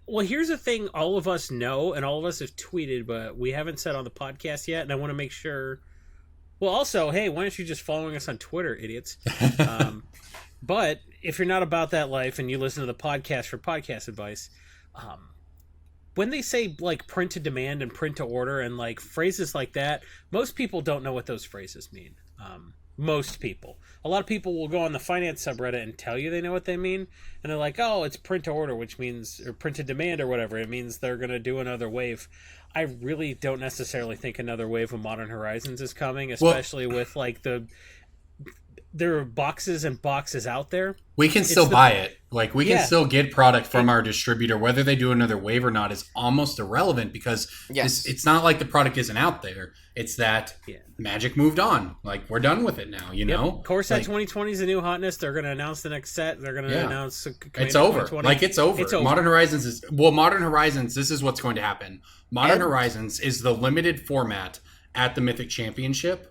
Well, here's the thing all of us know, and all of us have tweeted, but we haven't said on the podcast yet, and I want to make sure... Well, also, hey, why aren't you just following us on Twitter, idiots? But if you're not about that life and you listen to the podcast for podcast advice, when they say, like, print to demand and print to order and, like, phrases like that, most people don't know what those phrases mean. Most people. A lot of people will go on the finance subreddit and tell you they know what they mean, and they're like, "Oh, it's print to order," which means, or print to demand or whatever. It means they're going to do another wave. I really don't necessarily think another wave of Modern Horizons is coming, especially with like there are boxes and boxes out there. We can still buy it. Like, we can still get product from our distributor. Whether they do another wave or not is almost irrelevant, because it's not like the product isn't out there. It's that Magic moved on. Like, we're done with it now, you know? Core Set 2020 is a new hotness. They're going to announce the next set. They're going to announce it's over. Like, it's over. Modern Horizons is... Well, Modern Horizons, this is what's going to happen. Modern Horizons is the limited format at the Mythic Championship.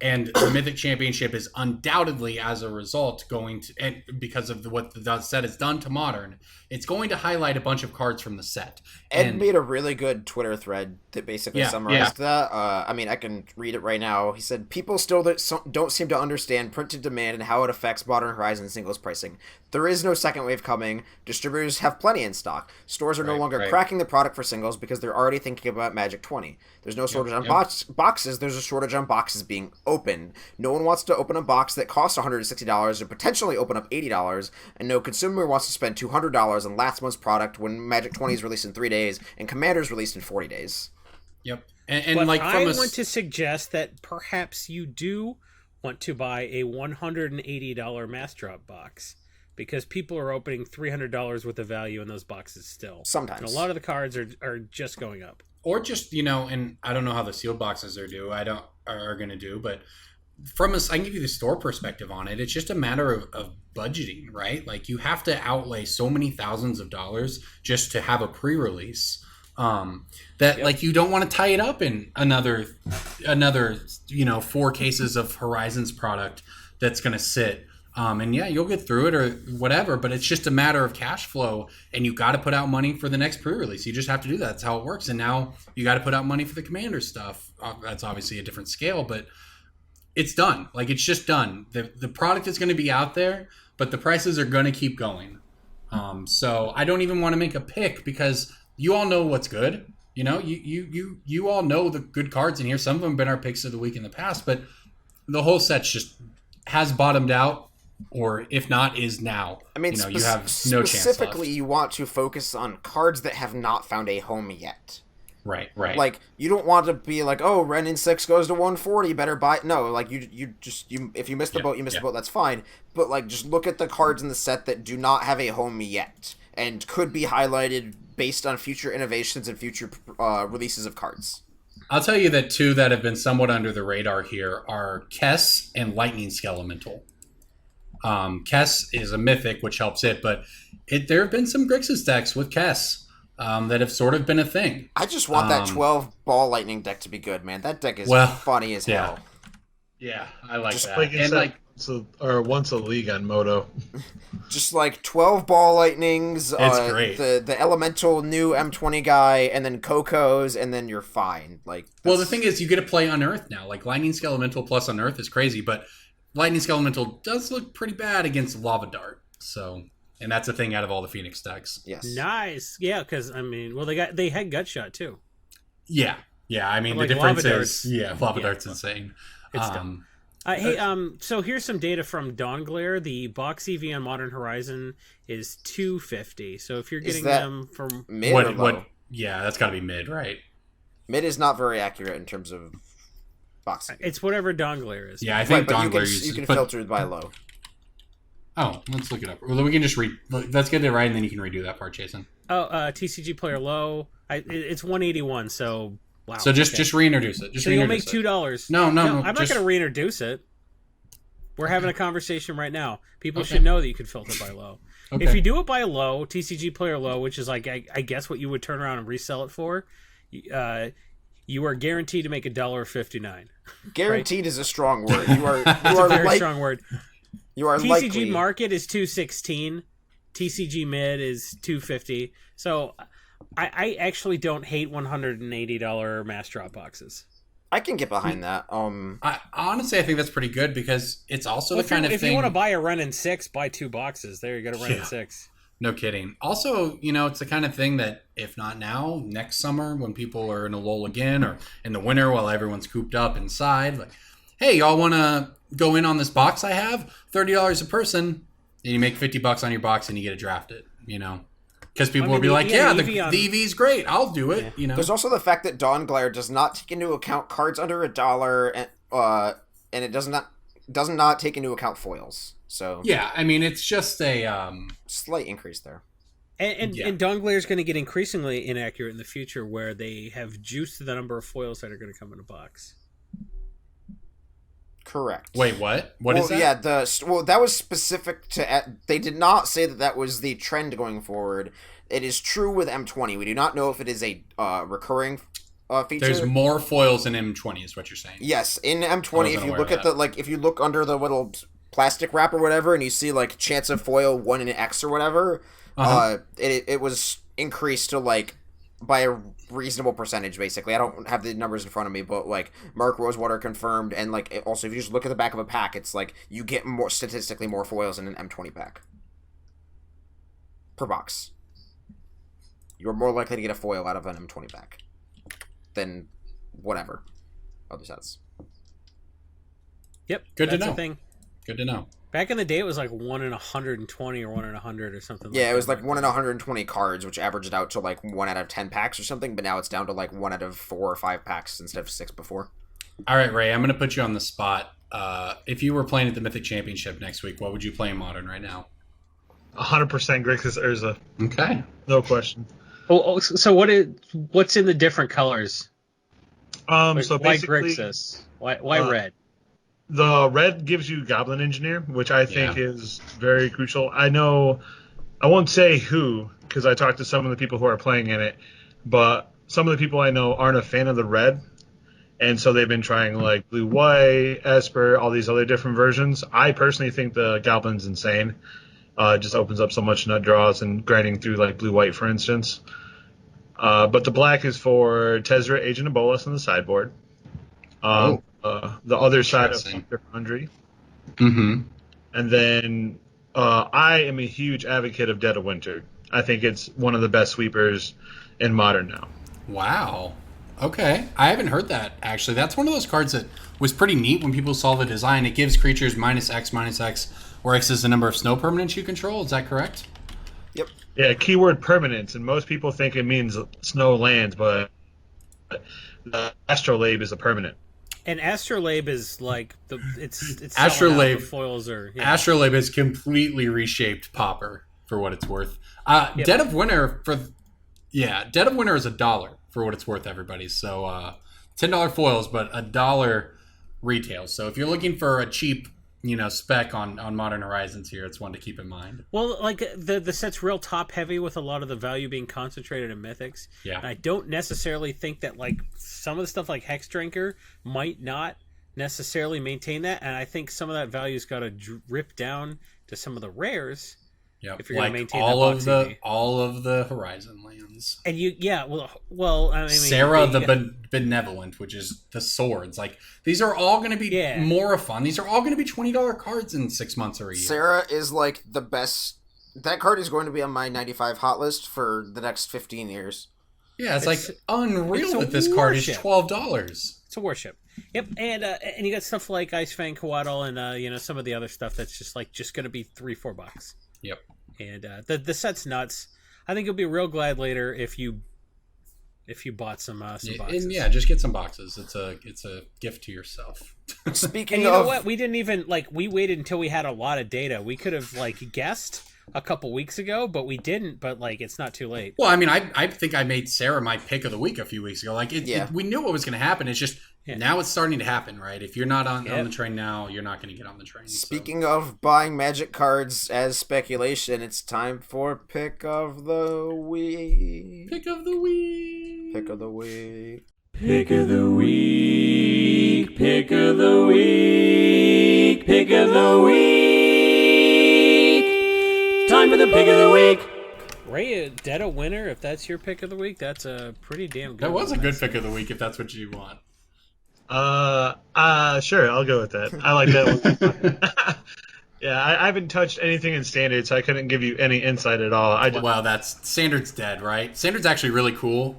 And the Mythic Championship is undoubtedly, as a result, going to, and because of what the set has done to Modern, it's going to highlight a bunch of cards from the set. Ed made a really good Twitter thread that basically summarized that. I mean, I can read it right now. He said, "People still don't seem to understand printed demand and how it affects Modern Horizon singles pricing. There is no second wave coming. Distributors have plenty in stock. Stores are no longer cracking the product for singles because they're already thinking about Magic 20. There's no shortage on boxes. There's a shortage on boxes being open. No one wants to open a box that costs $160 or potentially open up $80, and no consumer wants to spend $200 on last month's product when Magic 20 is released in 3 days and Commander's released in 40 days." Yep. And like, I want to suggest that perhaps you do want to buy a $180 Mass Drop box, because people are opening $300 worth of value in those boxes still. Sometimes. And a lot of the cards are just going up. Or just, you know, and I don't know how the sealed boxes are going to do, but I can give you the store perspective on it. It's just a matter of budgeting, right? Like, you have to outlay so many thousands of dollars just to have a pre-release. Like, you don't want to tie it up in another 4 cases of Horizons product that's going to sit. And you'll get through it or whatever, but it's just a matter of cash flow, and you got to put out money for the next pre-release. You just have to do that. That's how it works. And now you got to put out money for the Commander stuff. That's obviously a different scale, but it's done. Like, it's just done. The product is going to be out there, but the prices are going to keep going. So I don't even want to make a pick, because you all know what's good. You know, you all know the good cards in here. Some of them have been our picks of the week in the past, but the whole set just has bottomed out, or if not, is now. I mean, you have no chance left. Specifically, you want to focus on cards that have not found a home yet. Right. Like, you don't want to be like, oh, Ren in 6 goes to 140, better buy. No, like, you if you miss the boat, you miss the boat, that's fine. But, like, just look at the cards in the set that do not have a home yet and could be highlighted based on future innovations and future releases of cards. I'll tell you that 2 that have been somewhat under the radar here are Kess and Lightning Skelemental. Kess is a Mythic, which helps it, but there have been some Grixis decks with Kess that have sort of been a thing. I just want that 12-ball Lightning deck to be good, man. That deck is funny as hell. Yeah, I like just that. And like, once a league on Moto. Just like 12-ball Lightnings, it's great. The elemental new M20 guy, and then Coco's, and then you're fine. Like, well, the thing is, you get to play Unearth now. Like, Lightning Skelemental plus Unearth is crazy, but Lightning Skelemental does look pretty bad against Lava Dart. So, and that's a thing out of all the Phoenix decks. Yes. Nice. Yeah, because, I mean, well, they had Gutshot, too. Yeah. I mean, like, the difference is, Lava Dart's insane. It's dumb. So here's some data from Dawnglare. The box EV on Modern Horizon is $250. So if you're getting them from mid or low? Yeah, that's got to be mid, right? Mid is not very accurate in terms of box. It's whatever Dawnglare is. Yeah, I think Dawnglare uses. You can filter it by low. Oh, let's look it up. Well, we can just let's get it right, and then you can redo that part, Jason. Oh, TCG player low. It's 181. So. Wow. So just reintroduce it. So you'll make $2. No. I'm not going to reintroduce it. We're having a conversation right now. People should know that you can filter by low. Okay. If you do it by low, TCG player low, which is like I guess what you would turn around and resell it for, you are guaranteed to make $1.59. Guaranteed is a strong word. You are a very strong word. You are TCG likely. market is $216. TCG mid is $250. So. I actually don't hate $180 Mass Drop boxes. I can get behind that. Honestly, I think that's pretty good, because it's also the kind of thing. If you want to buy a Ren in 6, buy 2 boxes. There you go, Ren in 6. No kidding. Also, it's the kind of thing that if not now, next summer when people are in a lull again, or in the winter while everyone's cooped up inside, like, hey, y'all want to go in on this box I have? $30 a person, and you make $50 on your box, and you get it drafted. Because people will be like, the EV's great. I'll do it. Yeah. There's also the fact that Dawn Glare does not take into account cards under $1, and it does not take into account foils. So yeah, I mean, it's just a slight increase there. And Dawn Glare is going to get increasingly inaccurate in the future, where they have juiced the number of foils that are going to come in a box. Correct. Wait, what? What is that? Yeah, that was specific to. They did not say that was the trend going forward. It is true with M20. We do not know if it is a recurring feature. There's more foils in M20, is what you're saying. Yes, in M20, if you look at if you look under the little plastic wrap or whatever, and you see like chance of foil 1 in X or whatever, it was increased to by a reasonable percentage, basically. I don't have the numbers in front of me, but Mark Rosewater confirmed, and also if you just look at the back of a pack, it's you get statistically more foils in an M20 pack per box. You're more likely to get a foil out of an M20 pack than whatever other sets. Yep, good to know. The thing. Good to know. Back in the day, it was 1 in 120 or 1 in 100 or something. Yeah, it was 1 in 120 cards, which averaged out to 1 out of 10 packs or something. But now it's down to 1 out of 4 or 5 packs instead of 6 before. All right, Ray, I'm going to put you on the spot. If you were playing at the Mythic Championship next week, what would you play in Modern right now? 100% Grixis Urza. Okay, no question. So what's in the different colors? So basically, why Grixis? Why red? The red gives you Goblin Engineer, which I think is very crucial. I won't say who, because I talked to some of the people who are playing in it, but some of the people I know aren't a fan of the red, and so they've been trying Blue White, Esper, all these other different versions. I personally think the Goblin's insane. It just opens up so much nut draws and grinding through Blue White, for instance. But the black is for Tezzeret, Agent of Bolas on the sideboard. The other side of Hunter Foundry. Mm-hmm. And then I am a huge advocate of Dead of Winter. I think it's one of the best sweepers in Modern now. Wow. Okay. I haven't heard that, actually. That's one of those cards that was pretty neat when people saw the design. It gives creatures -X, where X is the number of snow permanents you control. Is that correct? Yep. Yeah, keyword permanence. And most people think it means snow lands, but the Astrolabe is a permanent. And Astrolabe is it's Astrolabe foils are Astrolabe has completely reshaped Pauper for what it's worth. Dead of Winter Dead of Winter is $1 for what it's worth, everybody. So $10 foils, but $1 retail. So if you're looking for a cheap spec on Modern Horizons here, it's one to keep in mind. Well, the set's real top heavy with a lot of the value being concentrated in Mythics. Yeah. And I don't necessarily think that some of the stuff like Hex Drinker might not necessarily maintain that, and I think some of that value's got to drip down to some of the rares. Yeah, if you're going to maintain all of the Horizon lands. And well, I mean, Sarah the Benevolent, which is the swords. These are all going to be more fun. These are all going to be $20 cards in 6 months or a year. Sarah is the best. That card is going to be on my 95 hot list for the next 15 years. Yeah, it's unreal that this card is $12. It's a worship. Yep, and you got stuff like Ice Fang Coatl and some of the other stuff that's just going to be $3-4. Yep. And the set's nuts. I think you'll be real glad later if you bought some boxes. And just get some boxes. It's a gift to yourself. Speaking and you know what? We didn't even we waited until we had a lot of data. We could have guessed a couple weeks ago, but we didn't. But it's not too late. Well, I mean, I think I made Sarah my pick of the week a few weeks ago. We knew what was going to happen. It's just now it's starting to happen, right? If you're not on the train now, you're not going to get on the train. Speaking of buying Magic cards as speculation, it's time for pick of the week. Pick of the week. Pick of the week. Pick of the week. Pick of the week. Pick of the week. Time for the pick of the week. Ray, Dead of Winter, if that's your pick of the week, that's a pretty damn good That was a good pick of the week if that's what you want. Sure, I'll go with that. I like that one. Yeah, I haven't touched anything in Standard, so I couldn't give you any insight at all. Well, that's Standard's dead, right? Standard's actually really cool.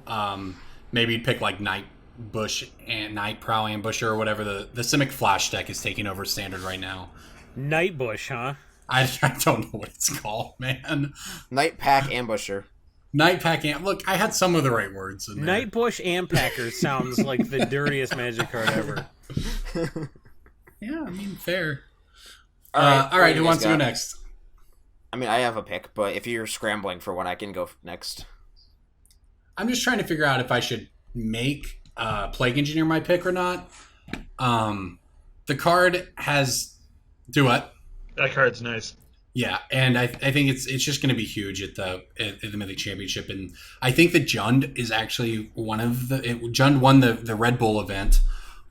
Maybe you'd pick Knight Bush and Night Prowl Ambusher or whatever the Simic Flash deck is taking over standard right now. Night Bush, huh? I don't know what it's called, man. Night Pack Ambusher. Night Pack Look, I had some of the right words in there. Night Bush Ampacker sounds like the dirtiest Magic card ever. Yeah, I mean, fair. All right, who wants to go next? I mean, I have a pick, but if you're scrambling for one, I can go next. I'm just trying to figure out if I should make Plague Engineer my pick or not. The card has... Do what? That card's nice. Yeah, and I think it's just going to be huge at the Mythic Championship, and I think that Jund is actually one of the... Jund won the Red Bull event.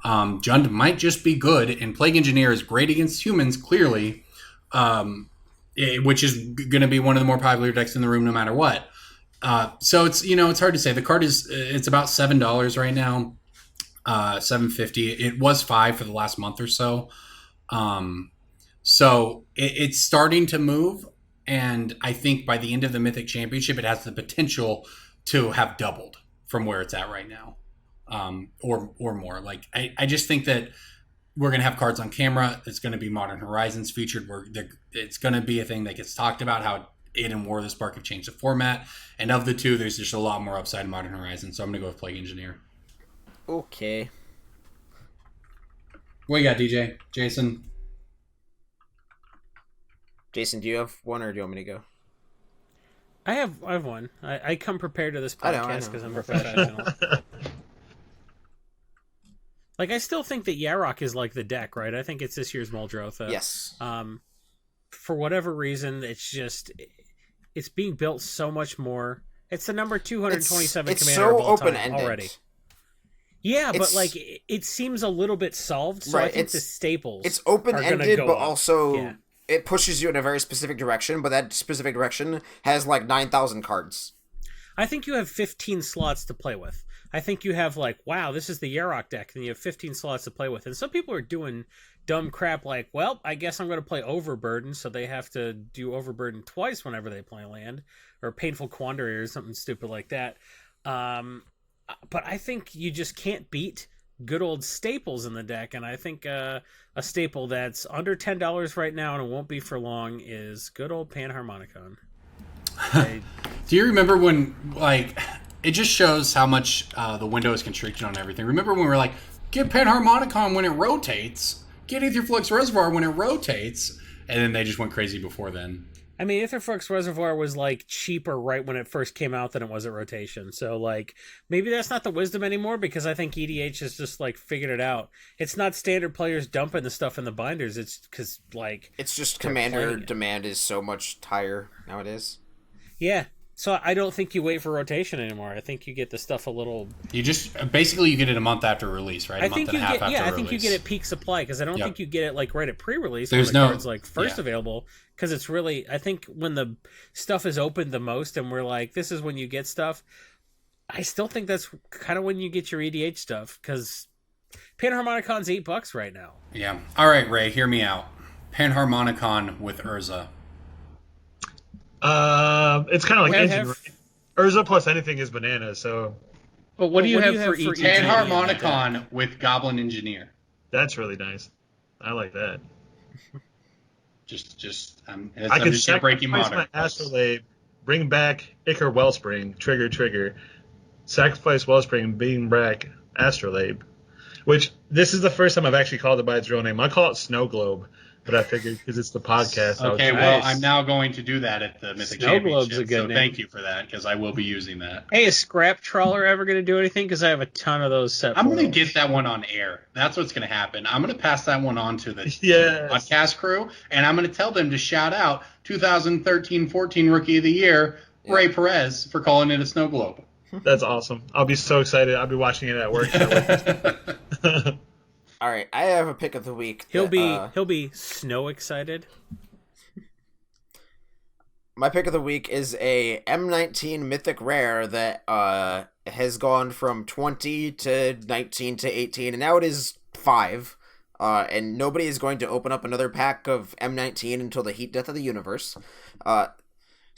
Jund might just be good, and Plague Engineer is great against humans, clearly, which is going to be one of the more popular decks in the room no matter what. So it's hard to say. The card it's about $7 right now, $7.50. It was $5 for the last month or so. So it's starting to move, and I think by the end of the Mythic Championship, it has the potential to have doubled from where it's at right now, or more. Like I just think that we're going to have cards on camera. It's going to be Modern Horizons featured. It's going to be a thing that gets talked about, how it and War of the Spark have changed the format. And of the two, there's just a lot more upside in Modern Horizons. So I'm going to go with Plague Engineer. Okay. What you got, DJ? Jason? Jason, do you have one, or do you want me to go? I have one. I come prepared to this podcast because I'm professional. Like, I still think that Yarok is like the deck, right? I think it's this year's Muldrotha. Yes. For whatever reason, it's being built so much more. It's the number 227 it's commander so of all time open-ended already. Yeah, but like it seems a little bit solved. So right, I think the staples. It's open-ended, but also it pushes you in a very specific direction. But that specific direction has like 9,000 cards. I think you have 15 slots to play with. I think you have like, wow, this is the Yarok deck, and you have 15 slots to play with. And some people are doing dumb crap like, well, I guess I'm going to play Overburden, so they have to do Overburden twice whenever they play land, or Painful Quandary or something stupid like that. But I think you just can't beat good old staples in the deck, and I think a staple that's under $10 right now and it won't be for long is good old Panharmonicon. Do you remember when, like, it just shows how much the window is constricted on everything. Remember when we were like, get Panharmonicon when it rotates, get Aetherflux Reservoir when it rotates, and then they just went crazy before then. I mean, Aetherflux Reservoir was, like, cheaper right when it first came out than it was at rotation. So, like, maybe that's not the wisdom anymore, because I think EDH has just, like, figured it out. It's not standard players dumping the stuff in the binders. It's because, like... It's just commander demand is so much higher nowadays. Yeah. So I don't think you wait for rotation anymore. I think you get the stuff a little... You just... Basically, you get it a month after release, right? I think you get... Yeah, I think you get it peak supply, because I don't think you get it, like, right at pre-release when the card's, like, first available. Because it's really... I think when the stuff is opened the most and we're like, this is when you get stuff, I still think that's kind of when you get your EDH stuff, because Panharmonicon's $8 right now. Yeah. All right, Ray, hear me out. Panharmonicon with Urza. It's kind of like engine. Urza plus anything is banana, so... But what do you have for each? Panharmonicon with Goblin Engineer. That's really nice. I like that. I can sacrifice my Astrolabe, bring back Ichor Wellspring, trigger, sacrifice Wellspring, bring back Astrolabe. Which, this is the first time I've actually called it by its real name. I call it Snow Globe, but I figured because it's the podcast. Okay, well, I'm now going to do that at the Mythic Championship. Globe's a good name. Thank you for that, because I will be using that. Hey, is Scrap Trawler ever going to do anything? Because I have a ton of those set. I'm going to get that one on air. That's what's going to happen. I'm going to pass that one on to the podcast crew, and I'm going to tell them to shout out 2013-14 Rookie of the Year, Ray Perez, for calling it a snow globe. That's awesome. I'll be so excited. I'll be watching it at work. All right, I have a pick of the week. He'll be snow excited. My pick of the week is a M19 Mythic Rare that has gone from 20 to 19 to 18, and now it is 5. And nobody is going to open up another pack of M19 until the Heat Death of the Universe.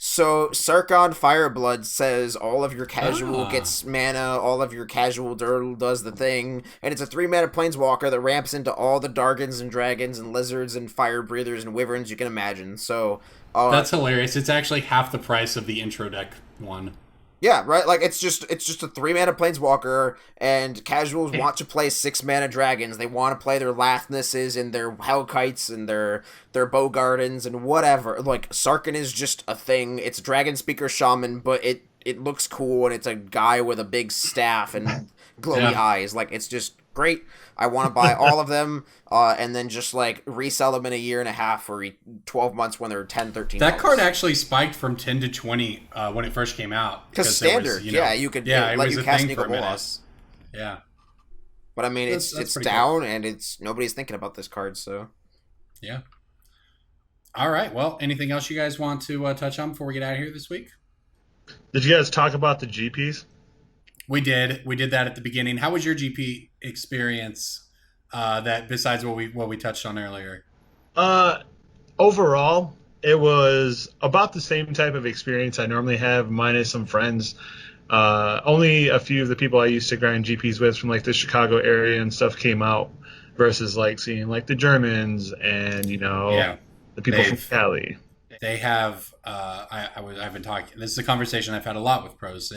So Sarkon Fireblood says all of your casual gets mana, all of your casual does the thing, and it's a 3-mana planeswalker that ramps into all the Dargons and Dragons and Lizards and Fire Breathers and Wyverns you can imagine. So that's hilarious. It's actually half the price of the intro deck one. Yeah, right. Like it's just a 3-mana planeswalker, and casuals want to play 6-mana dragons. They want to play their Lathnesses and their Hellkites and their Bogardens and whatever. Like Sarkhan is just a thing. It's Dragon Speaker Shaman, but it looks cool, and it's a guy with a big staff and glowy eyes. Like it's just great. I want to buy all of them, and then just like resell them in a year and a half or 12 months when they're 10, 13. That card actually spiked from 10 to 20 when it first came out. Because standard, you could let you cast Nicol Bolas. Yeah. But I mean, it's down, and nobody's thinking about this card, so. Yeah. All right. Well, anything else you guys want to touch on before we get out of here this week? Did you guys talk about the GPs? We did that at the beginning. How was your GP experience? That besides what we touched on earlier. Overall, it was about the same type of experience I normally have, minus some friends. Only a few of the people I used to grind GPs with from like the Chicago area and stuff came out, versus like seeing like the Germans and the people from Cali. They have. I've been talking. This is a conversation I've had a lot with pros.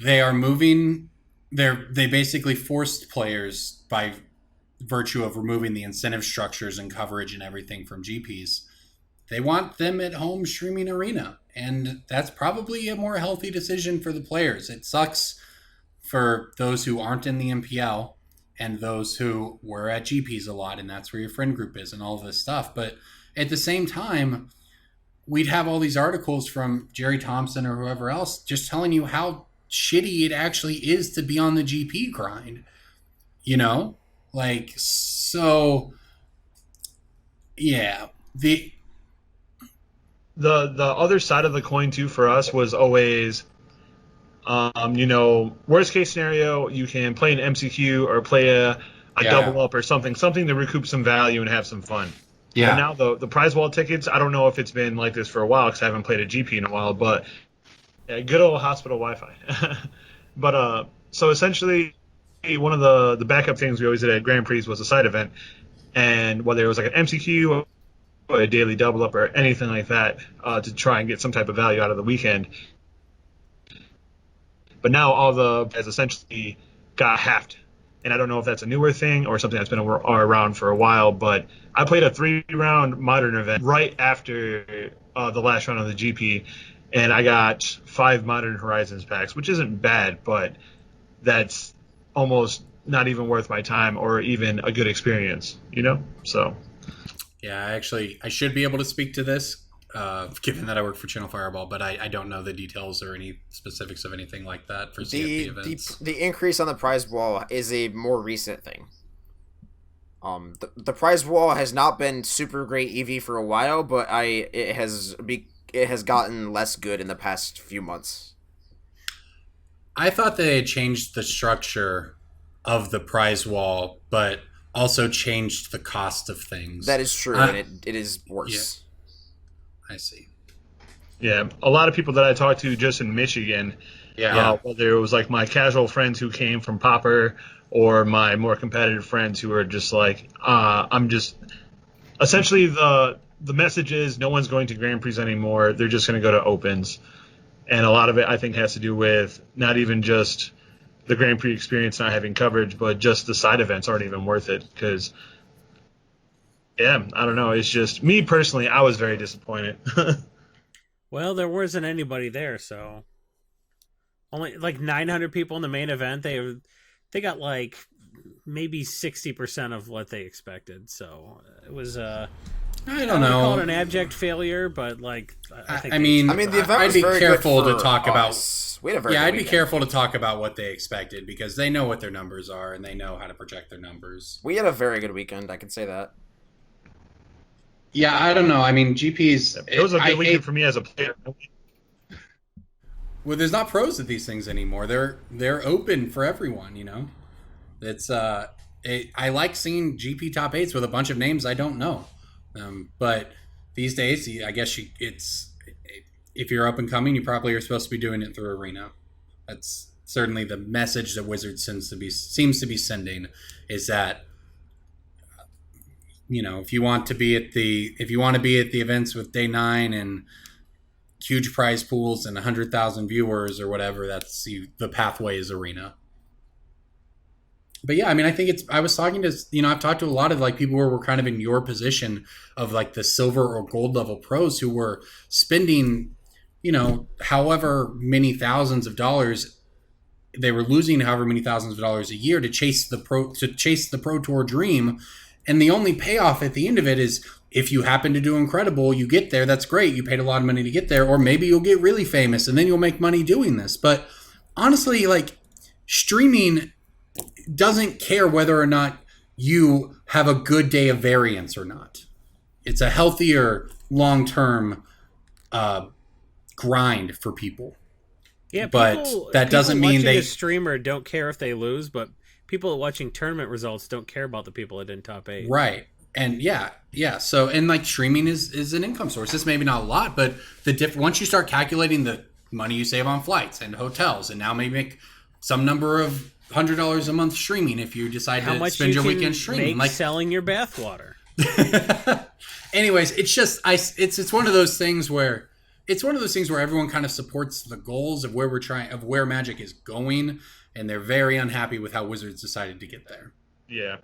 They are moving. They basically forced players by virtue of removing the incentive structures and coverage and everything from GPs. They want them at home streaming Arena, and that's probably a more healthy decision for the players. It sucks for those who aren't in the MPL and those who were at GPs a lot, and that's where your friend group is and all this stuff. But at the same time, we'd have all these articles from Jerry Thompson or whoever else just telling you how shitty it actually is to be on the GP grind, like, so yeah. The other side of the coin too for us was always worst case scenario, you can play an MCQ or play a double up or something to recoup some value and have some fun. And now the prize wall tickets, I don't know if it's been like this for a while because I haven't played a GP in a while, but good old hospital Wi-Fi. But so essentially, one of the backup things we always did at Grand Prix was a side event, and whether it was like an MCQ or a daily double up or anything like that, to try and get some type of value out of the weekend. But now all the guys essentially got halved, and I don't know if that's a newer thing or something that's been around for a while. But I played a 3-round modern event right after the last round of the GP. And I got 5 Modern Horizons packs, which isn't bad, but that's almost not even worth my time or even a good experience, So. Yeah, I should be able to speak to this, given that I work for Channel Fireball, but I don't know the details or any specifics of anything like that for CFP events. The increase on the prize wall is a more recent thing. The prize wall has not been super great EV for a while, but it has gotten less good in the past few months. I thought they had changed the structure of the prize wall, but also changed the cost of things. That is true, and it is worse. Yeah. I see. Yeah, a lot of people that I talked to just in Michigan, whether it was like my casual friends who came from Popper or my more competitive friends who are just like, I'm just essentially the message is no one's going to Grand Prix anymore. They're just going to go to Opens. And a lot of it, I think, has to do with not even just the Grand Prix experience not having coverage, but just the side events aren't even worth it. Because, I don't know. It's just, me personally, I was very disappointed. Well, there wasn't anybody there, so. Only like 900 people in the main event. They got like maybe 60% of what they expected. So it was I don't know. Call it an abject failure, but like I mean, the event I'd be careful to talk about. I'd be careful to talk about what they expected because they know what their numbers are and they know how to project their numbers. We had a very good weekend. I can say that. Yeah, I don't know. I mean, GPs. It was a good weekend for me as a player. Well, there's not pros at these things anymore. They're open for everyone. It's I like seeing GP top 8s with a bunch of names I don't know. But these days, I guess if you're up and coming, you probably are supposed to be doing it through Arena. That's certainly the message that Wizards seems to be sending, is that, you know, if you want to be at the events with Day 9 and huge prize pools and 100,000 viewers or whatever, the pathway is Arena. But yeah, I mean, I think I was talking to, you know, I've talked to a lot of like people who were kind of in your position of like the silver or gold level pros who were spending, you know, however many thousands of dollars. They were losing however many thousands of dollars a year to chase the Pro Tour dream. And the only payoff at the end of it is if you happen to do incredible, you get there. That's great. You paid a lot of money to get there. Or maybe you'll get really famous and then you'll make money doing this. But honestly, like, streaming doesn't care whether or not you have a good day of variance or not. It's a healthier long-term grind for people. Yeah, but that doesn't mean a streamer don't care if they lose, but people watching tournament results don't care about the people that didn't top 8. Right. And yeah. So, and like streaming is an income source. It's maybe not a lot, but once you start calculating the money you save on flights and hotels, and now maybe make some number of $100 a month streaming if you decide to spend your weekend streaming, like selling your bathwater. Anyways, it's just it's one of those things where everyone kind of supports the goals of where Magic is going, and they're very unhappy with how Wizards decided to get there. Yeah.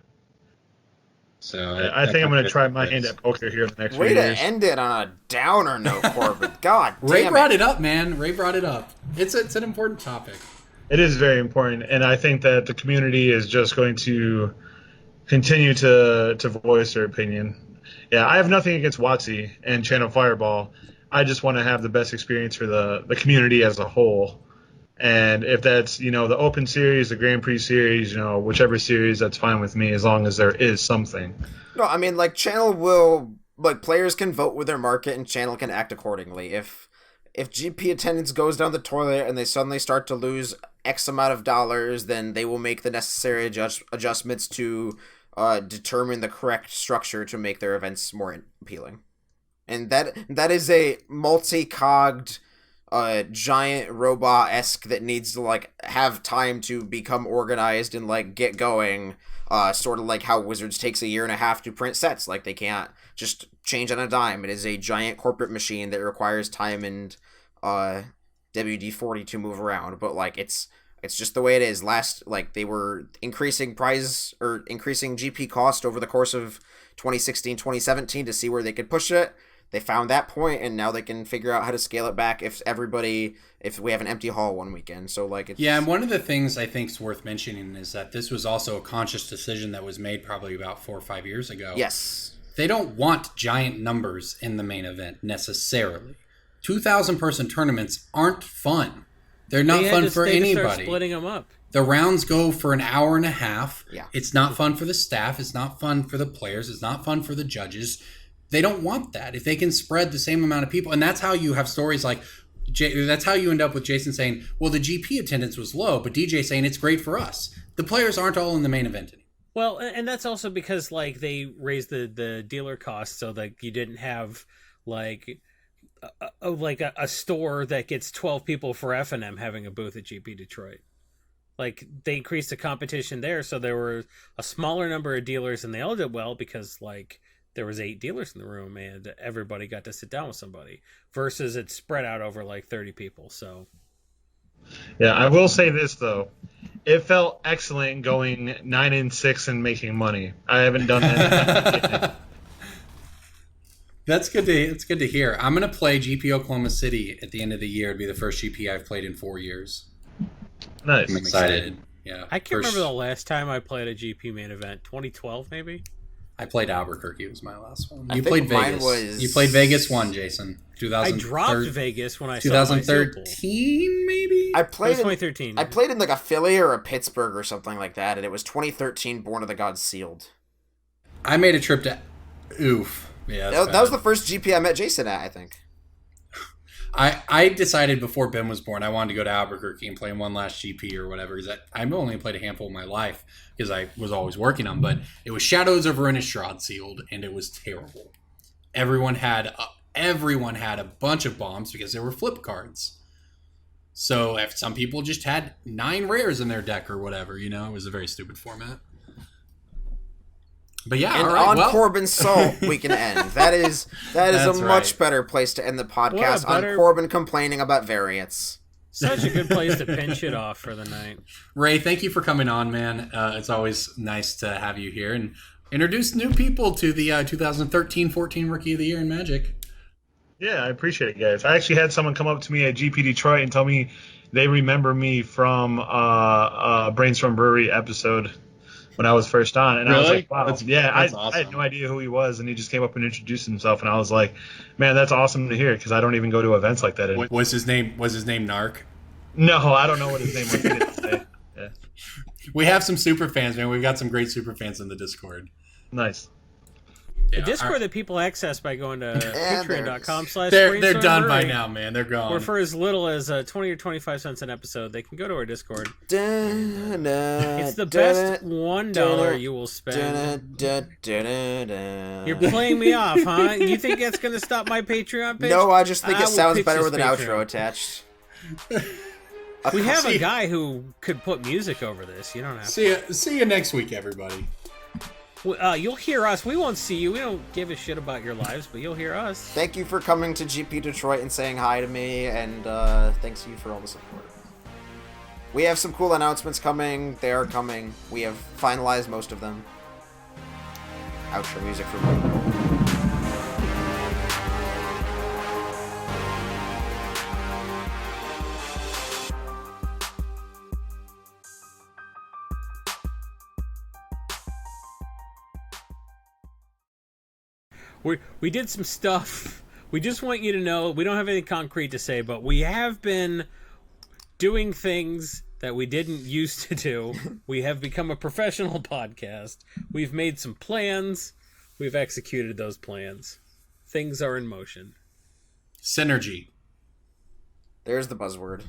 So I think I'm going to try my hand at poker here in the next few years. Way to end it on a downer note, Corbin. God damn Ray brought it up, man. Ray brought it up. It's an important topic. It is very important, and I think that the community is just going to continue to voice their opinion. Yeah, I have nothing against WotC and Channel Fireball. I just want to have the best experience for the community as a whole. And if that's, you know, the Open Series, the Grand Prix Series, you know, whichever series, that's fine with me as long as there is something. No, I mean, like, Channel will, like, players can vote with their market and Channel can act accordingly. If GP attendance goes down the toilet and they suddenly start to lose X amount of dollars, then they will make the necessary adjustments to determine the correct structure to make their events more appealing. And that is a multi-cogged giant robot-esque that needs to, like, have time to become organized and, like, get going, sort of like how Wizards takes a year and a half to print sets. Like, they can't just change on a dime. It is a giant corporate machine that requires time and WD-40 to move around. But, like, it's just the way it is. They were increasing GP cost over the course of 2016, 2017 to see where they could push it. They found that point, and now they can figure out how to scale it back if we have an empty hall one weekend. So, like, and one of the things I think is worth mentioning is that this was also a conscious decision that was made probably about 4 or 5 years ago. Yes. They don't want giant numbers in the main event necessarily. 2,000 person tournaments aren't fun. They're not fun for anybody. Splitting them up. The rounds go for an hour and a half. Yeah. It's not fun for the staff. It's not fun for the players. It's not fun for the judges. They don't want that. If they can spread the same amount of people, and that's how you have stories like, that's how you end up with Jason saying, well, the GP attendance was low, but DJ saying it's great for us. The players aren't all in the main event anymore. Well, and that's also because, like, they raised the dealer costs so that you didn't have, like, a store that gets 12 people for F&M having a booth at GP Detroit. Like, they increased the competition there, so there were a smaller number of dealers, and they all did well because, like, there was 8 dealers in the room and everybody got to sit down with somebody versus it's spread out over like 30 people. So yeah, I will say this though. It felt excellent going 9-6 and making money. I haven't done that. It's good to hear. I'm going to play GP Oklahoma City at the end of the year. It'd be the first GP I've played in 4 years. Nice. I'm excited. Yeah. I can't remember the last time I played a GP main event. 2012 maybe? I played Albuquerque. Was my last one. I You think played mine Vegas. was- You played Vegas one, Jason. I dropped Vegas when I saw my seal pool. 2013, maybe. I It was played 2013. I played in like a Philly or a Pittsburgh or something like that, and it was 2013 Born of the Gods sealed. I made a trip to. Oof. Yeah. That was the first GP I met Jason at, I think. I decided before Ben was born I wanted to go to Albuquerque and play in one last GP or whatever. Because I've only played a handful in my life because I was always working on. But it was Shadows over Innistrad sealed, and it was terrible. Everyone had everyone had a bunch of bombs because they were flip cards. So if some people just had 9 rares in their deck or whatever, you know, it was a very stupid format. But yeah, and all right, on Corbin's salt, we can end. That is a much better place to end the podcast on Corbin complaining about variants. Such a good place to pinch it off for the night. Ray, thank you for coming on, man. It's always nice to have you here and introduce new people to the 2013-14 Rookie of the Year in Magic. Yeah, I appreciate it, guys. I actually had someone come up to me at GP Detroit and tell me they remember me from Brainstorm Brewery episode when I was first on, and I was like, "Wow, That's awesome. I had no idea who he was," and he just came up and introduced himself, and I was like, "Man, that's awesome to hear," because I don't even go to events like that anymore. Was his name Narc? No, I don't know what his name was. He didn't say. Yeah. We have some super fans, man. We've got some great super fans in the Discord. Nice. The Discord that people access by going to patreon.com/. They're done by now, man. They're gone. Or for as little as 20 or 25 cents an episode, they can go to our Discord. It's the best $1 you will spend. You're playing me off, huh? You think that's going to stop my Patreon page? No, I just think it sounds better with an outro attached. We have a guy who could put music over this. You don't have to. See you next week, everybody. You'll hear us. We won't see you. We don't give a shit about your lives, but you'll hear us. Thank you for coming to GP Detroit and saying hi to me, and thanks to you for all the support. We have some cool announcements coming. They are coming. We have finalized most of them. Outro music for me. We did some stuff. We just want you to know, we don't have anything concrete to say, but we have been doing things that we didn't used to do. We have become a professional podcast. We've made some plans. We've executed those plans. Things are in motion. Synergy. There's the buzzword.